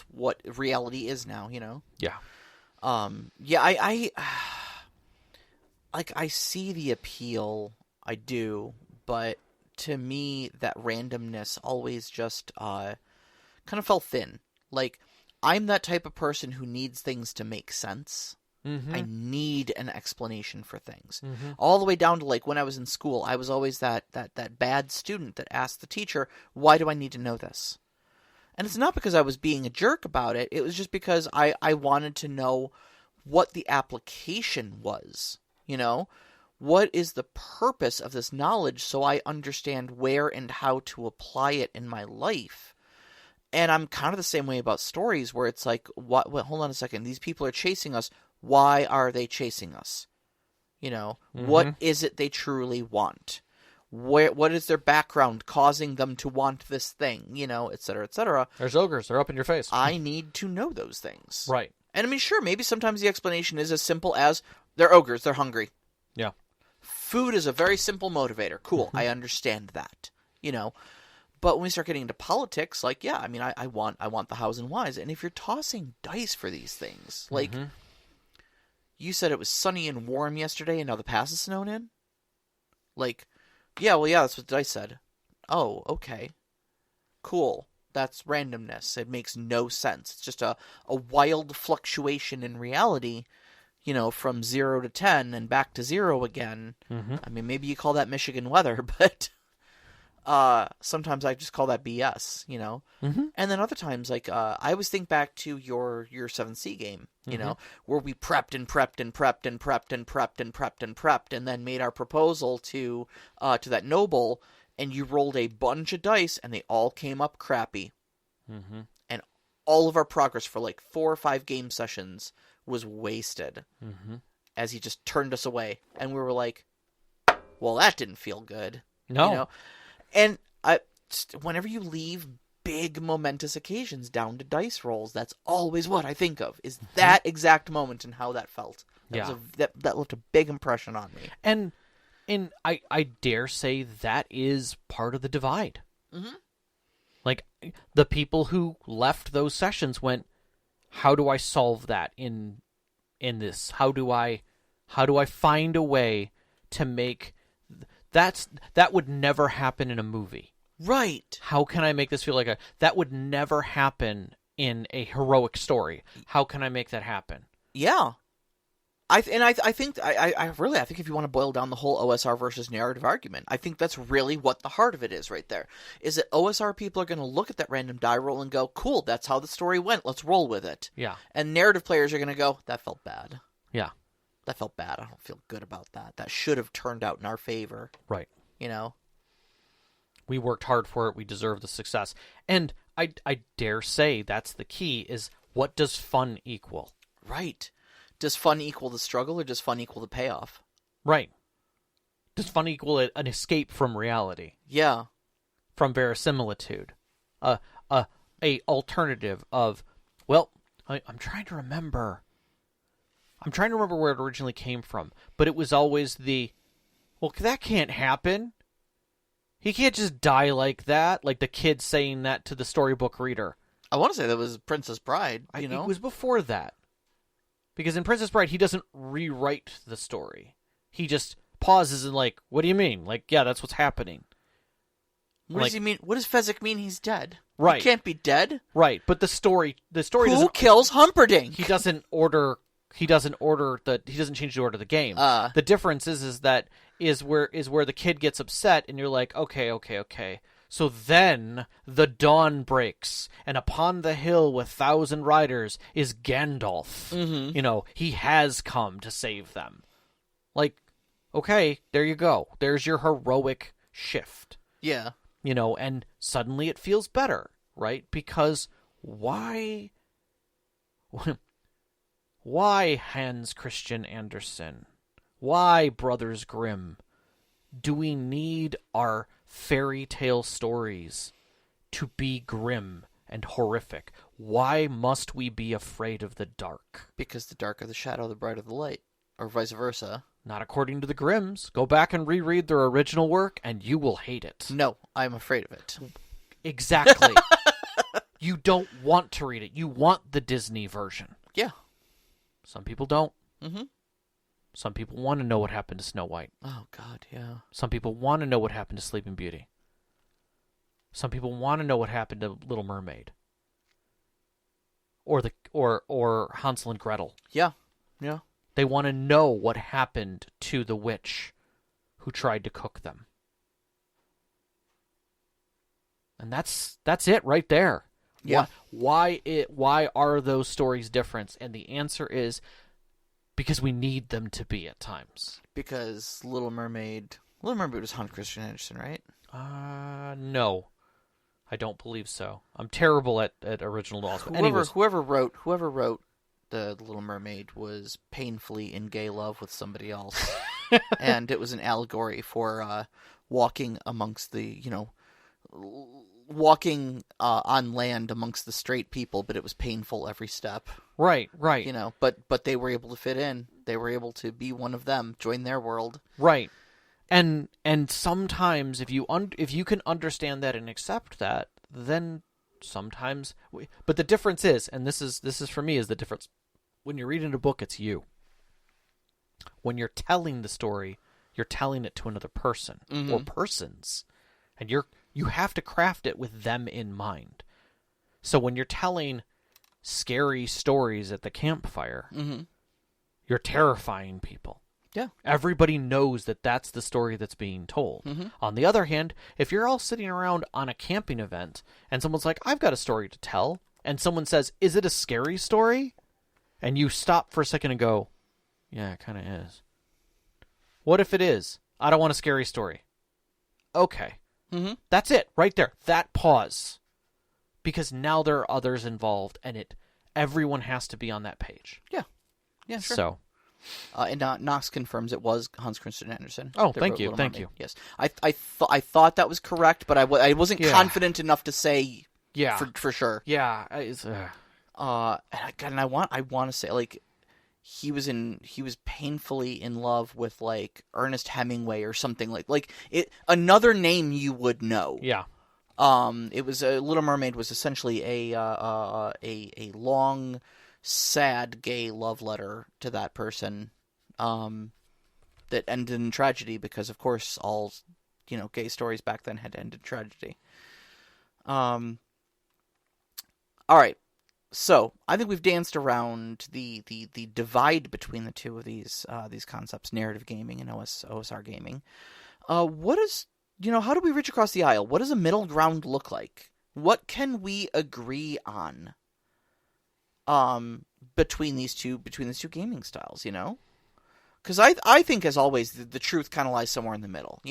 what reality is now, you know? Yeah. I see the appeal, I do, but to me that randomness always just kind of fell thin. Like, I'm that type of person who needs things to make sense. Mm-hmm. I need an explanation for things. Mm-hmm. All the way down to, like, when I was in school, I was always that bad student that asked the teacher, why do I need to know this? And it's not because I was being a jerk about it. It was just because I wanted to know what the application was, you know? What is the purpose of this knowledge so I understand where and how to apply it in my life? And I'm kind of the same way about stories where it's like, hold on a second, these people are chasing us. Why are they chasing us? You know, What is it they truly want? What is their background causing them to want this thing? You know, et cetera, et cetera. There's ogres. They're up in your face. I need to know those things. Right. And I mean, sure, maybe sometimes the explanation is as simple as they're ogres, they're hungry. Yeah. Food is a very simple motivator. Cool, I understand that. You know, but when we start getting into politics, like, yeah, I mean, I want the hows and whys. And if you're tossing dice for these things, like, you said it was sunny and warm yesterday and now the pass is snowing in? Like, yeah, that's what the dice said. Oh, okay. Cool. That's randomness. It makes no sense. It's just a wild fluctuation in reality, you know, from 0 to 10 and back to 0 again. I mean, maybe you call that Michigan weather, but sometimes I just call that BS, you know? And then other times, like, I always think back to your 7C game, you know, where we prepped and prepped and prepped and prepped and prepped and prepped and prepped and then made our proposal to that noble, and you rolled a bunch of dice and they all came up crappy. And all of our progress for like 4 or 5 game sessions was wasted as he just turned us away. And we were like, well, that didn't feel good. No. You know? And whenever you leave big momentous occasions down to dice rolls, that's always what I think of, is that exact moment and how that felt. That left a big impression on me. And I dare say that is part of the divide. Like, the people who left those sessions went, how do I solve that in this? How do I find a way to make that would never happen in a movie. Right. How can I make this feel like that would never happen in a heroic story? How can I make that happen? Yeah. I think if you want to boil down the whole OSR versus narrative argument, I think that's really what the heart of it is right there. Is that OSR people are going to look at that random die roll and go, cool, that's how the story went, let's roll with it. Yeah. And narrative players are going to go, that felt bad. Yeah. That felt bad. I don't feel good about that. That should have turned out in our favor. Right. You know? We worked hard for it. We deserve the success. And I dare say that's the key, is what does fun equal? Right. Does fun equal the struggle, or does fun equal the payoff? Right. Does fun equal an escape from reality? Yeah. From verisimilitude? A alternative of, well, I'm trying to remember where it originally came from, but it was always well, that can't happen. He can't just die like that, like the kid saying that to the storybook reader. I want to say that was Princess Bride, you know? It was before that. Because in Princess Bride, he doesn't rewrite the story. He just pauses and like, what do you mean? Like, yeah, that's what's happening. What does he mean? What does Fezzik mean he's dead? Right. He can't be dead. Right, but the story Who kills Humperdinck? He doesn't change the order of the game. The difference is where the kid gets upset and you're like, okay. So then the dawn breaks, and upon the hill with 1,000 riders is Gandalf. Mm-hmm. He has come to save them. Like, okay, there you go. There's your heroic shift. Yeah. And suddenly it feels better, right? Because why Hans Christian Andersen? Why Brothers Grimm? Do we need our fairy tale stories to be grim and horrific? Why must we be afraid of the dark? Because the darker the shadow, the brighter the light. Or vice versa. Not according to the Grimms. Go back and reread their original work, and you will hate it. No, I'm afraid of it. Exactly. You don't want to read it. You want the Disney version. Yeah. Some people don't. Mm-hmm. Some people want to know what happened to Snow White. Oh, God, yeah. Some people want to know what happened to Sleeping Beauty. Some people want to know what happened to Little Mermaid. Or Hansel and Gretel. Yeah. They want to know what happened to the witch who tried to cook them. And that's it right there. Yeah. Why are those stories different? And the answer is because we need them to be at times. Because Little Mermaid was Hans Christian Andersen, right? No. I don't believe so. I'm terrible at original laws. Whoever wrote the Little Mermaid was painfully in gay love with somebody else. And it was an allegory for walking amongst the, walking on land amongst the straight people, but it was painful every step. Right. But they were able to fit in. They were able to be one of them, join their world. Right. And sometimes if you can understand that and accept that, then sometimes but the difference is, and this is for me is the difference. When you're reading a book, it's you. When you're telling the story, you're telling it to another person or persons. And you have to craft it with them in mind. So when you're telling scary stories at the campfire, you're terrifying people. Yeah. Everybody knows that that's the story that's being told. On the other hand, if you're all sitting around on a camping event and someone's like, I've got a story to tell, and someone says, is it a scary story? And you stop for a second and go, yeah, it kind of is. What if it is? I don't want a scary story. Okay. That's it, right there. That pause. Because now there are others involved, and everyone has to be on that page. Yeah. Yeah, sure. So. And Knox confirms it was Hans Christian Andersen. Oh, thank you. Yes, I thought that was correct, but I wasn't confident enough to say. Yeah. For sure. Yeah. And I want to say, like, he was painfully in love with, like, Ernest Hemingway or something like it. Another name you would know. Yeah. It was Little Mermaid was essentially a long, sad gay love letter to that person, that ended in tragedy because, of course, all gay stories back then had to end in tragedy. All right. So I think we've danced around the divide between the two of these concepts, narrative gaming and OSR gaming. What is how do we reach across the aisle? What does a middle ground look like? What can we agree on? Between these two gaming styles, Because I think, as always, the truth kind of lies somewhere in the middle,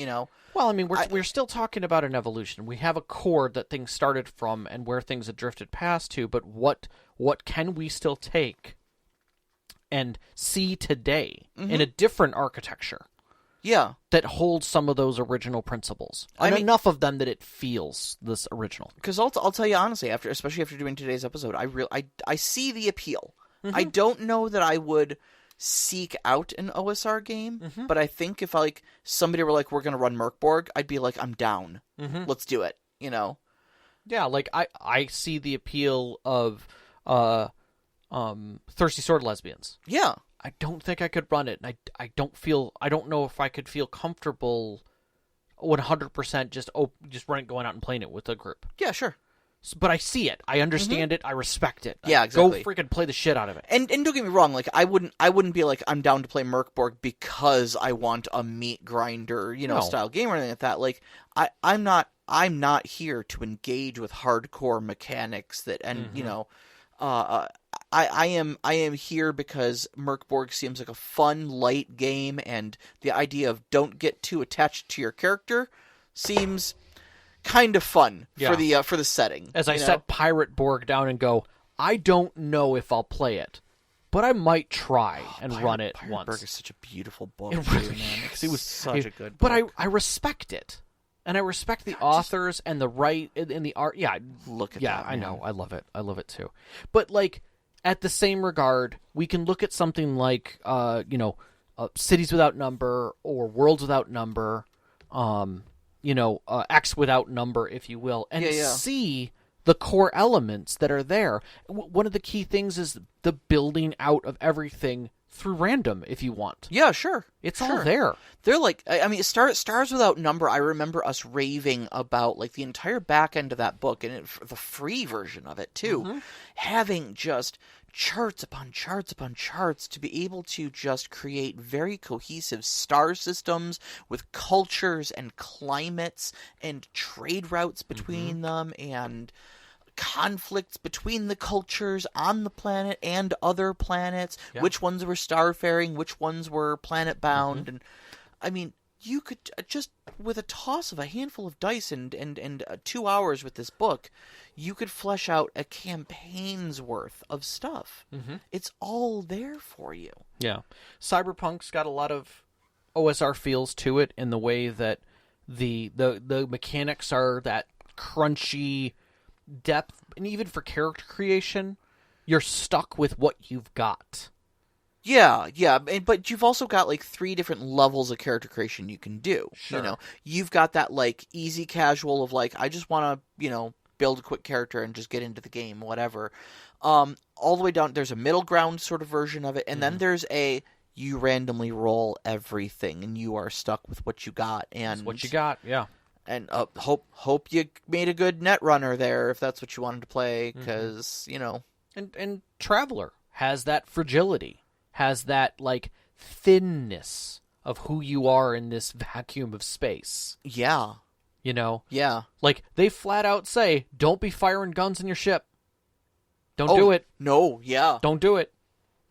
Well, I mean, we're still talking about an evolution. We have a core that things started from and where things had drifted past to, but what can we still take and see today in a different architecture? Yeah. That holds some of those original principles. And enough of them that it feels this original. Because I'll tell you honestly, especially after doing today's episode, I see the appeal. I don't know that I would seek out an OSR game, but I think if somebody were like, we're going to run Merkborg, I'd be like, I'm down. Let's do it, Yeah, like I see the appeal of Thirsty Sword Lesbians. Yeah. I don't think I could run it. And I don't know if I could feel comfortable 100% just going out and playing it with a group. Yeah, sure. But I see it. I understand it. I respect it. Yeah, exactly. Go freaking play the shit out of it. And don't get me wrong, like I wouldn't be like I'm down to play Merkborg because I want a meat grinder, style game or anything like that. Like I'm not here to engage with hardcore mechanics that I am here because Merkborg seems like a fun, light game, and the idea of don't get too attached to your character seems kind of fun for the setting. As I set Pirate Borg down and go, I don't know if I'll play it, but I might try and run it Pirate once. Borg is such a beautiful book. It really is. It was such a good book. But I respect it. And I respect the authors and the and the art. Yeah, look at that. Yeah, I know. I love it. I love it too. But like at the same regard, we can look at something like Cities Without Number or Worlds Without Number, X Without Number, if you will, and see the core elements that are there. One of the key things is the building out of everything through random, if you want. Yeah, sure. It's all there. They're like, I mean, Stars Without Number, I remember us raving about, like, the entire back end of that book, and the free version of it, too. Having just charts upon charts upon charts to be able to just create very cohesive star systems with cultures and climates and trade routes between them and conflicts between the cultures on the planet and other planets, which ones were starfaring, which ones were planet bound. And I mean, you could just with a toss of a handful of dice and 2 hours with this book, you could flesh out a campaign's worth of stuff. It's all there for you. Yeah. Cyberpunk's got a lot of OSR feels to it in the way that the mechanics are that crunchy depth, and even for character creation, you're stuck with what you've got. Yeah, but you've also got like 3 different levels of character creation you can do. Sure. You've got that like easy casual of like I just want to, build a quick character and just get into the game, whatever. All the way down, there's a middle ground sort of version of it, and then there's you randomly roll everything, and you are stuck with what you got. And that's what you got, yeah. And hope you made a good net runner there if that's what you wanted to play, because And Traveler has that fragility, has that like thinness of who you are in this vacuum of space. Yeah. Yeah. Like they flat out say, don't be firing guns in your ship. Don't do it. No. Yeah. Don't do it.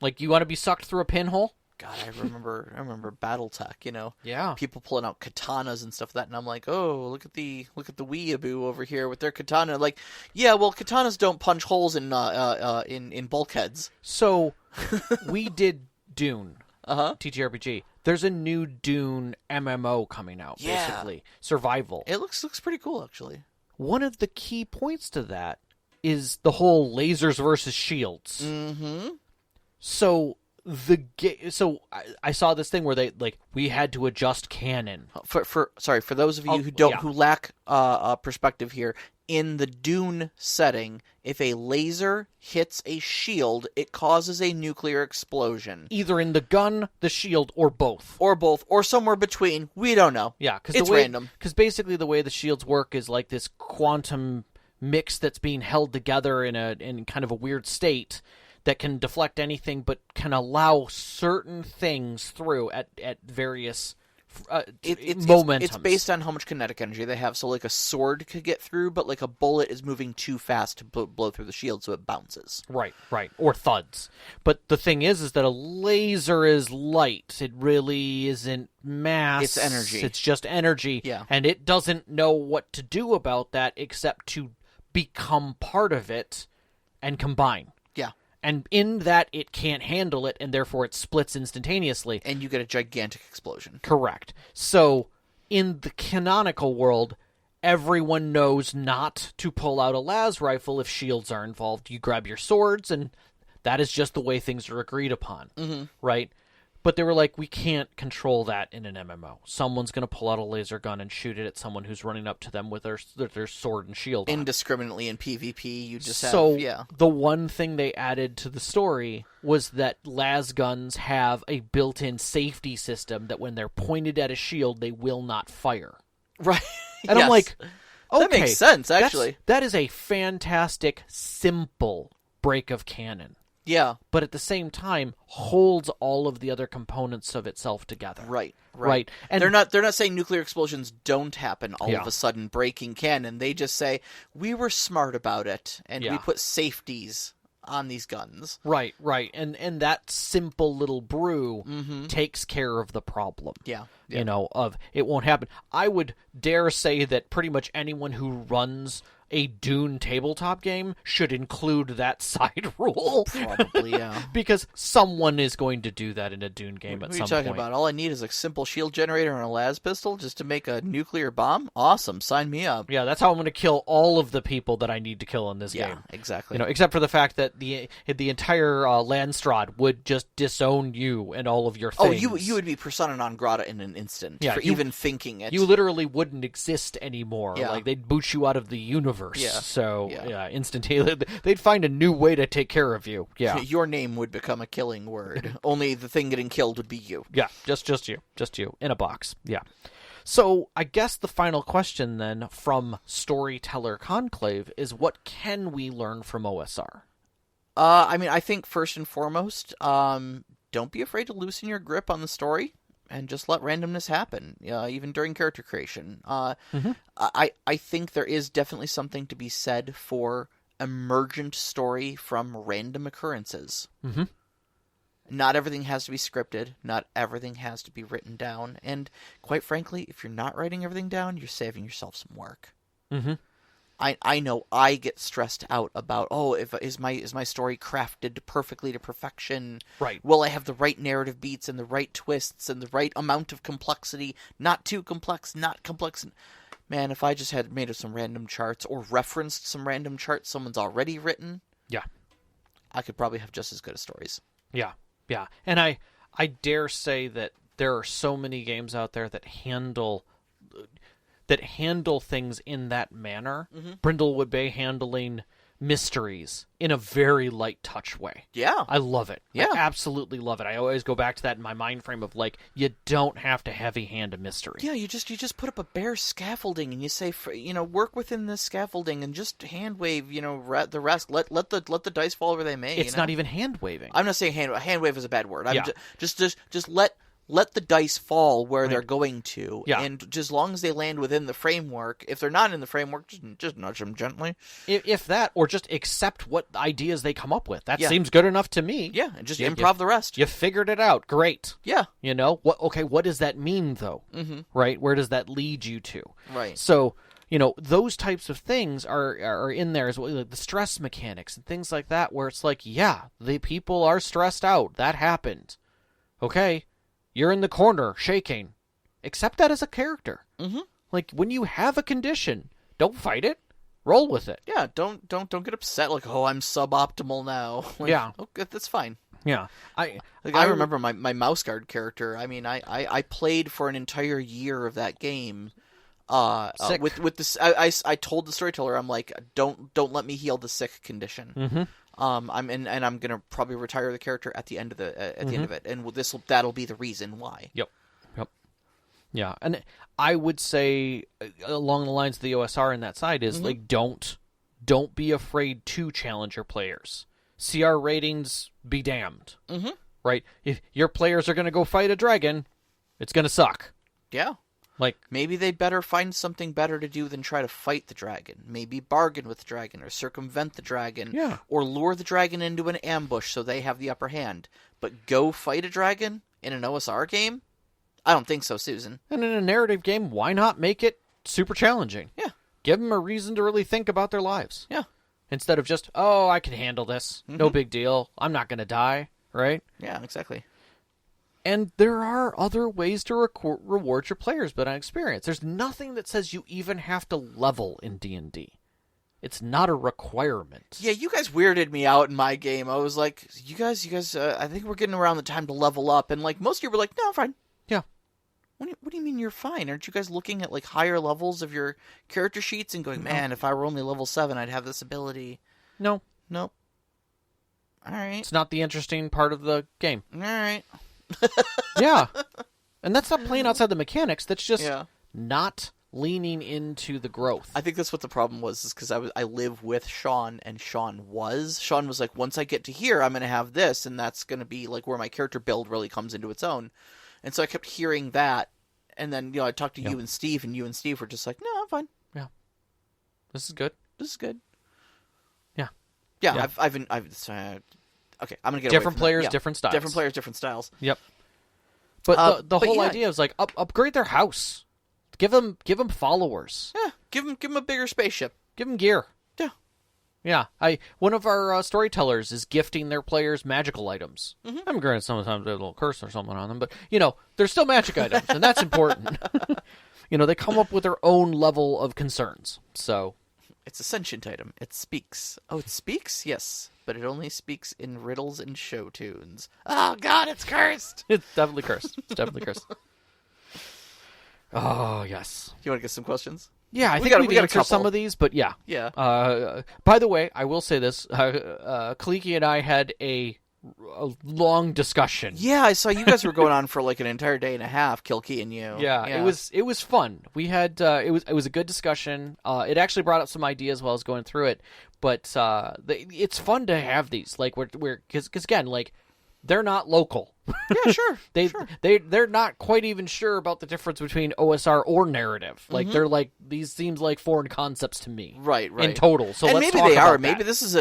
Like you want to be sucked through a pinhole. God, I remember BattleTech, Yeah. People pulling out katanas and stuff like that, and I'm like, oh, look at the weeaboo over here with their katana. Like, yeah, well, katanas don't punch holes in bulkheads. So we did Dune, TTRPG. There's a new Dune MMO coming out, basically survival. It looks pretty cool, actually. One of the key points to that is the whole lasers versus shields. So I saw this thing where they we had to adjust canon. For those of you who lack perspective here, in the Dune setting, if a laser hits a shield, it causes a nuclear explosion. Either in the gun, the shield, or both. Or somewhere between. We don't know. Yeah, because it's random. Because basically the way the shields work is like this quantum mix that's being held together in kind of a weird state that can deflect anything, but can allow certain things through at various momentums. It's based on how much kinetic energy they have. So, like, a sword could get through, but, like, a bullet is moving too fast to blow through the shield, so it bounces. Right. Or thuds. But the thing is that a laser is light. It really isn't mass. It's energy. It's just energy. Yeah. And it doesn't know what to do about that except to become part of it and combine. Yeah. And in that, it can't handle it, and therefore it splits instantaneously. And you get a gigantic explosion. Correct. So, in the canonical world, everyone knows not to pull out a las rifle if shields are involved. You grab your swords, and that is just the way things are agreed upon. Right? But they were like, we can't control that in an MMO. Someone's going to pull out a laser gun and shoot it at someone who's running up to them with their sword and shield on. Indiscriminately in PvP, you just the one thing they added to the story was that las guns have a built-in safety system that when they're pointed at a shield, they will not fire. Right. And I'm like, okay, that makes sense, actually. That is a fantastic, simple break of canon. Yeah. But at the same time, holds all of the other components of itself together. Right. And they're not saying nuclear explosions don't happen all of a sudden breaking canon. They just say, we were smart about it, and we put safeties on these guns. Right. And that simple little brew takes care of the problem. Yeah. You know, of it won't happen. I would dare say that pretty much anyone who runs a Dune tabletop game should include that side rule. Probably, yeah. Because someone is going to do that in a Dune game at some point. What are you talking about? All I need is a simple shield generator and a las pistol just to make a nuclear bomb? Awesome. Sign me up. Yeah, that's how I'm going to kill all of the people that I need to kill in this game. Yeah, exactly. You know, except for the fact that the entire Landstrad would just disown you and all of your things. Oh, you would be persona non grata in an instant for even thinking it. You literally wouldn't exist anymore. Yeah. Like, they'd boot you out of the universe. Yeah. So, instantaneously, they'd find a new way to take care of you. Yeah. Your name would become a killing word. Only the thing getting killed would be you. Yeah, just you. Just you. In a box. Yeah. So, I guess the final question, then, from Storyteller Conclave is, what can we learn from OSR? I mean, I think, first and foremost, don't be afraid to loosen your grip on the story. And just let randomness happen, even during character creation. I think there is definitely something to be said for emergent story from random occurrences. Mm-hmm. Not everything has to be scripted. Not everything has to be written down. And quite frankly, if you're not writing everything down, you're saving yourself some work. Mm-hmm. I know I get stressed out about, is my story crafted perfectly to perfection? Right. Will I have the right narrative beats and the right twists and the right amount of complexity? Not too complex, not complex. Man, if I just had made some random charts or referenced some random charts someone's already written, I could probably have just as good as stories. Yeah. And I dare say that there are so many games out there that handle things in that manner. Mm-hmm. Brindlewood Bay handling mysteries in a very light touch way. Yeah. I love it. Yeah. I absolutely love it. I always go back to that in my mind frame of, like, you don't have to heavy hand a mystery. Yeah, you just put up a bare scaffolding and you say, work within this scaffolding and just hand wave, the rest. Let the dice fall where they may. It's not even hand waving. I'm not saying hand wave is a bad word. Just let the dice fall where they're going to, and just as long as they land within the framework. If they're not in the framework, just nudge them gently. If that, or just accept what ideas they come up with. That seems good enough to me. Yeah, and just improv the rest. You figured it out. Great. Yeah. What does that mean, though? Mm-hmm. Right? Where does that lead you to? Right. So, those types of things are in there as well, like the stress mechanics and things like that, where it's like, the people are stressed out. That happened. Okay. You're in the corner, shaking. Accept that as a character. Mm-hmm. Like, when you have a condition, don't fight it. Roll with it. Yeah, don't get upset like, I'm suboptimal now. Like, okay, that's fine. Yeah. I remember my mouse guard character. I mean, I played for an entire year of that game. With this, I told the storyteller, I'm like, don't let me heal the sick condition. Mm-hmm. I'm gonna probably retire the character at the end of the end of it, and that'll be the reason why. Yep. Yeah, and I would say along the lines of the OSR in that side is like, don't be afraid to challenge your players. CR ratings be damned. Mm-hmm. Right? If your players are gonna go fight a dragon, it's gonna suck. Yeah. Like, maybe they better find something better to do than try to fight the dragon. Maybe bargain with the dragon or circumvent the dragon. Yeah. Or lure the dragon into an ambush so they have the upper hand. But go fight a dragon in an OSR game? I don't think so, Susan. And in a narrative game, why not make it super challenging? Yeah. Give them a reason to really think about their lives. Yeah. Instead of just, I can handle this. Mm-hmm. No big deal. I'm not going to die. Right? Yeah, exactly. And there are other ways to reward your players, but on experience. There's nothing that says you even have to level in D&D. It's not a requirement. Yeah, you guys weirded me out in my game. I was like, you guys, I think we're getting around the time to level up. And like most of you were like, no, I'm fine. Yeah. What do you mean you're fine? Aren't you guys looking at like higher levels of your character sheets and going, man, if I were only level 7, I'd have this ability? No. Nope. All right. It's not the interesting part of the game. All right. Yeah. And that's not playing outside the mechanics. That's just not leaning into the growth. I think that's what the problem was, is because I live with Sean, and Sean was like, once I get to here, I'm going to have this, and that's going to be like where my character build really comes into its own. And so I kept hearing that, and then I talked to you and Steve, and you and Steve were just like, no, I'm fine. Yeah, this is good. This is good. Yeah. I've okay, I'm gonna get different away from players, that. different styles. Different players, different styles. Yep. But the whole yeah. idea is like upgrade their house, give them followers. Yeah, give them a bigger spaceship. Give them gear. Yeah. Yeah. One of our storytellers is gifting their players magical items. Mm-hmm. I'm granted sometimes there's a little curse or something on them, but they're still magic items, and that's important. They come up with their own level of concerns. So. It's a sentient item. It speaks. Oh, it speaks? Yes. But it only speaks in riddles and show tunes. Oh, God, it's cursed! It's definitely cursed. Oh, yes. You want to get some questions? Yeah, I think we answered some of these, but yeah. Yeah. By the way, I will say this. Kaliki and I had a long discussion. Yeah, I saw you guys were going on for like an entire day and a half, Kilkey and you. Yeah, it was fun. We had it was a good discussion. It actually brought up some ideas while I was going through it, but it's fun to have these. Like because again, like they're not local. Yeah, sure. They're not quite even sure about the difference between OSR or narrative. Like they're like, these seems like foreign concepts to me. Right. In total. So and let's maybe talk they about are. that. Maybe this is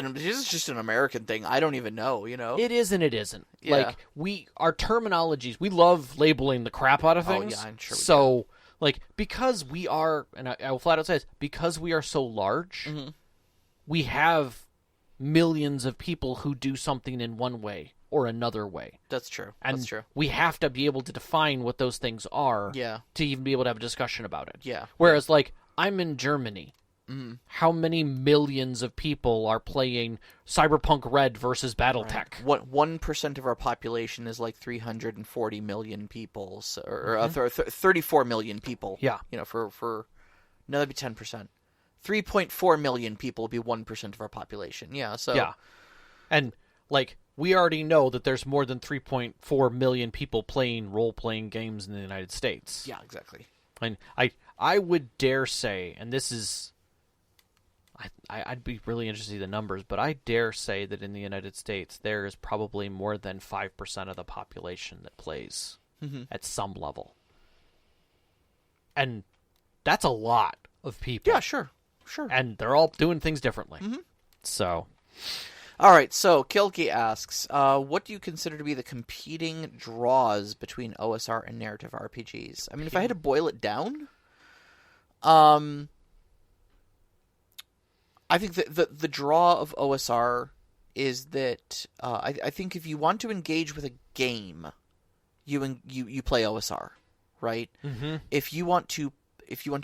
just an American thing. I don't even know. It is and it isn't. Yeah. Like our terminologies, we love labeling the crap out of things. Oh yeah, I'm sure. So like because we are, and I will flat out say this, because we are so large, we have millions of people who do something in one way or another way. That's true. And That's true. we have to be able to define what those things are Yeah. to even be able to have a discussion about it. Yeah. Whereas, like, I'm in Germany. How many millions of people are playing Cyberpunk Red versus BattleTech? What 1% of our population is like 340 million people, or 34 million people. Yeah. For no, that'd be 10%. 3.4 million people would be 1% of our population. Yeah. So Yeah. And like we already know that there's more than 3.4 million people playing role-playing games in the United States. Yeah, exactly. And I would dare say, and this is, I'd be really interested in the numbers, but I dare say that in the United States there is probably more than 5% of the population that plays at some level. And that's a lot of people. Yeah, sure. And they're all doing things differently. So... All right, so Kilkey asks, what do you consider to be the competing draws between OSR and narrative RPGs? I mean, if I had to boil it down, I think that the draw of OSR is that I think if you want to engage with a game, you play OSR, right? Mm-hmm. If you want to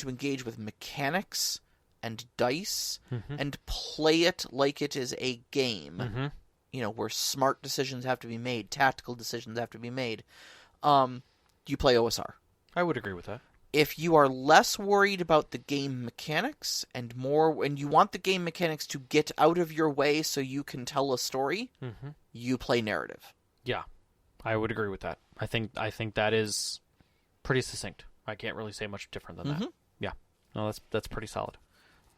engage with mechanics and dice and play it like it is a game, where smart decisions have to be made, tactical decisions have to be made, you play OSR. I would agree with that. If you are less worried about the game mechanics and you want the game mechanics to get out of your way so you can tell a story, you play narrative. Yeah. I would agree with that. I think that is pretty succinct. I can't really say much different than that. Yeah. No, that's pretty solid.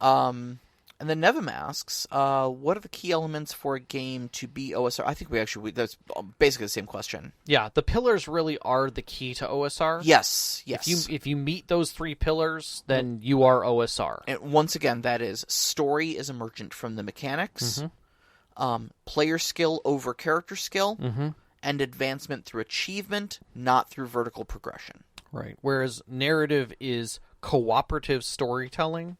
And then Nevim asks, what are the key elements for a game to be OSR? I think that's basically the same question. Yeah, the pillars really are the key to OSR. Yes. If you meet those three pillars, then you are OSR. And once again, that is story is emergent from the mechanics, player skill over character skill, and advancement through achievement, not through vertical progression. Right. Whereas narrative is cooperative storytelling.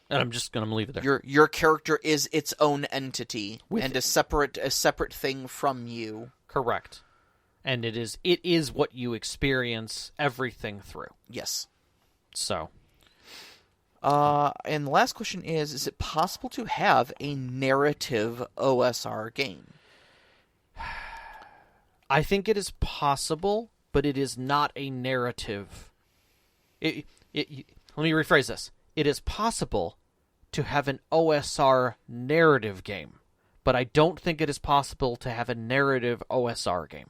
And I'm just going to leave it there. Your character is its own entity and a separate thing from you. Correct. And it is what you experience everything through. Yes. So. And the last question is it possible to have a narrative OSR game? I think it is possible, but it is not a narrative. Let me rephrase this. It is possible to have an OSR narrative game, but I don't think it is possible to have a narrative OSR game.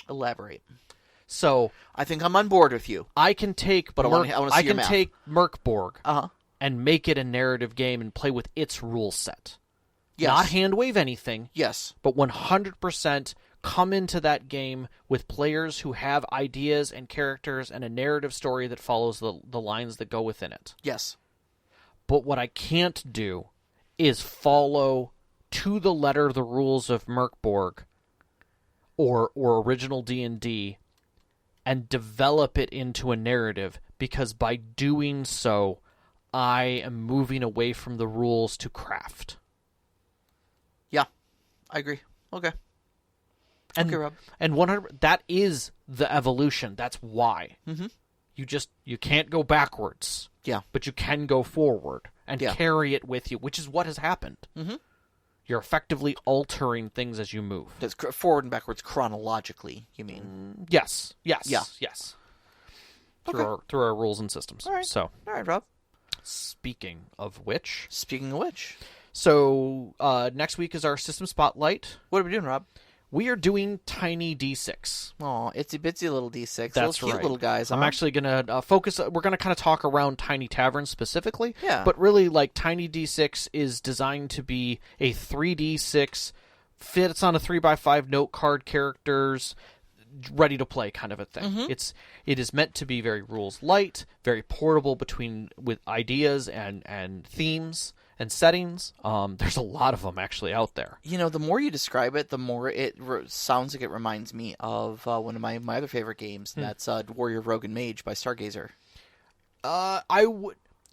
Elaborate. So I think I'm on board with you. I can take, but I want to see your math. take Merkborg Uh-huh. and make it a narrative game and play with its rule set. Yes. Not hand wave anything. Yes. But 100% come into that game with players who have ideas and characters and a narrative story that follows the lines that go within it. Yes. But what I can't do is follow to the letter the rules of Merkborg or original D&D and develop it into a narrative, because by doing so, I am moving away from the rules to craft. Yeah, I agree. Okay. And, okay, Rob. And 100, that is the evolution. That's why. Mm-hmm. You can't go backwards. Yeah. But you can go forward and Yeah. carry it with you, which is what has happened. Mm-hmm. You're effectively altering things as you move. That's forward and backwards chronologically, you mean? Yes. Yeah. Yes. Through our rules and systems. All right. So, all right, Rob. Speaking of which, so next week is our system spotlight. What are we doing, Rob? We are doing Tiny D6. Oh, itsy bitsy little D6. That's little cute right. little guys. I'm actually going to focus. We're going to kind of talk around Tiny Taverns specifically. Yeah. But really, like, Tiny D6 is designed to be a 3D6, fits on a 3x5 note card characters, ready to play kind of a thing. Mm-hmm. It is meant to be very rules light, very portable with ideas and themes and settings. There's a lot of them actually out there. You know, the more you describe it, the more it sounds like it reminds me of one of my other favorite games. And that's Warrior, Rogue, and Mage by Stargazer.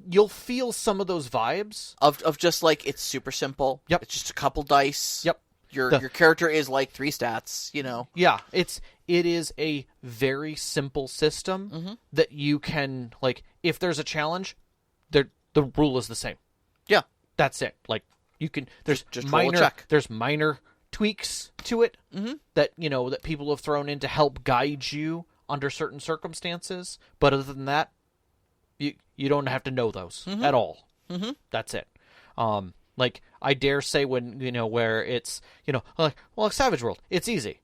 You'll feel some of those vibes of just like, it's super simple. Yep. It's just a couple dice. Yep. Your character is like 3 stats, you know. Yeah, it is a very simple system that you can, like, if there's a challenge, the rule is the same. Yeah. That's it. Like, you can there's just roll a check. There's minor tweaks to it that, you know, that people have thrown in to help guide you under certain circumstances, but other than that, you don't have to know those at all. That's it. Like, I dare say when, you know, where it's, you know, like, well, Savage World, it's easy.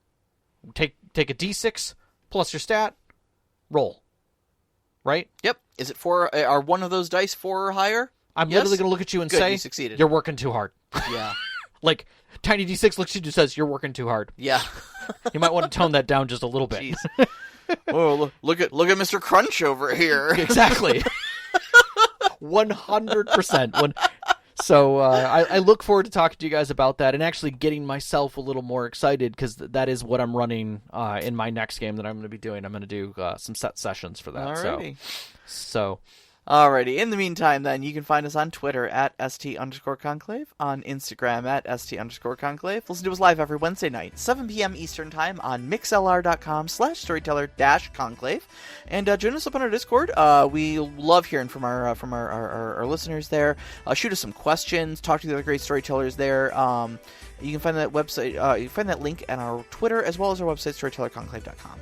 Take a D6 plus your stat, roll. Right? Yep. Is it 4? Are one of those dice 4 or higher? I'm Yes? literally going to look at you and Good, say, you succeeded. you're working too hard. Yeah. Like, Tiny D6 looks at you and says, you're working too hard. Yeah. You might want to tone that down just a little bit. Jeez. Oh, look at Mr. Crunch over here. Exactly. 100%. So I look forward to talking to you guys about that and actually getting myself a little more excited, because that is what I'm running in my next game that I'm going to be doing. I'm going to do some set sessions for that. Alrighty. So Alrighty. In the meantime, then, you can find us on Twitter at @ST_Conclave, on Instagram at @ST_Conclave. Listen to us live every Wednesday night, 7 p.m. Eastern Time on mixlr.com/storyteller-conclave. And join us up on our Discord. We love hearing from our listeners there. Shoot us some questions. Talk to the other great storytellers there. You can find that website. You can find that link on our Twitter as well as our website, storytellerconclave.com.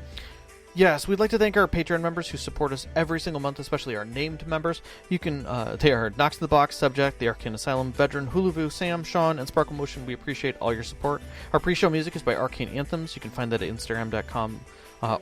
yes, we'd like to thank our Patreon members who support us every single month, especially our named members. You can, they are Knox in the Box, Subject, The Arcane Asylum, Veteran, Huluvu, Sam, Sean, and Sparkle Motion. We appreciate all your support. Our pre-show music is by Arcane Anthems. You can find that at Instagram.com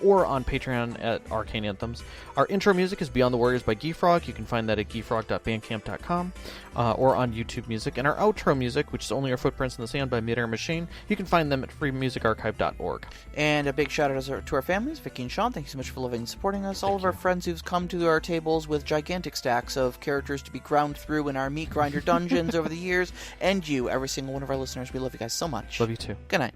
or on Patreon at Arcane Anthems. Our intro music is Beyond the Warriors by Geefrog. You can find that at geefrog.bandcamp.com or on YouTube Music. And our outro music, which is Only Our Footprints in the Sand by Midair Machine, you can find them at freemusicarchive.org. And a big shout out to our families, Vicky and Sean. Thank you so much for loving and supporting us. All of our friends who've come to our tables with gigantic stacks of characters to be ground through in our meat grinder dungeons over the years. And you, every single one of our listeners. We love you guys so much. Love you too. Good night.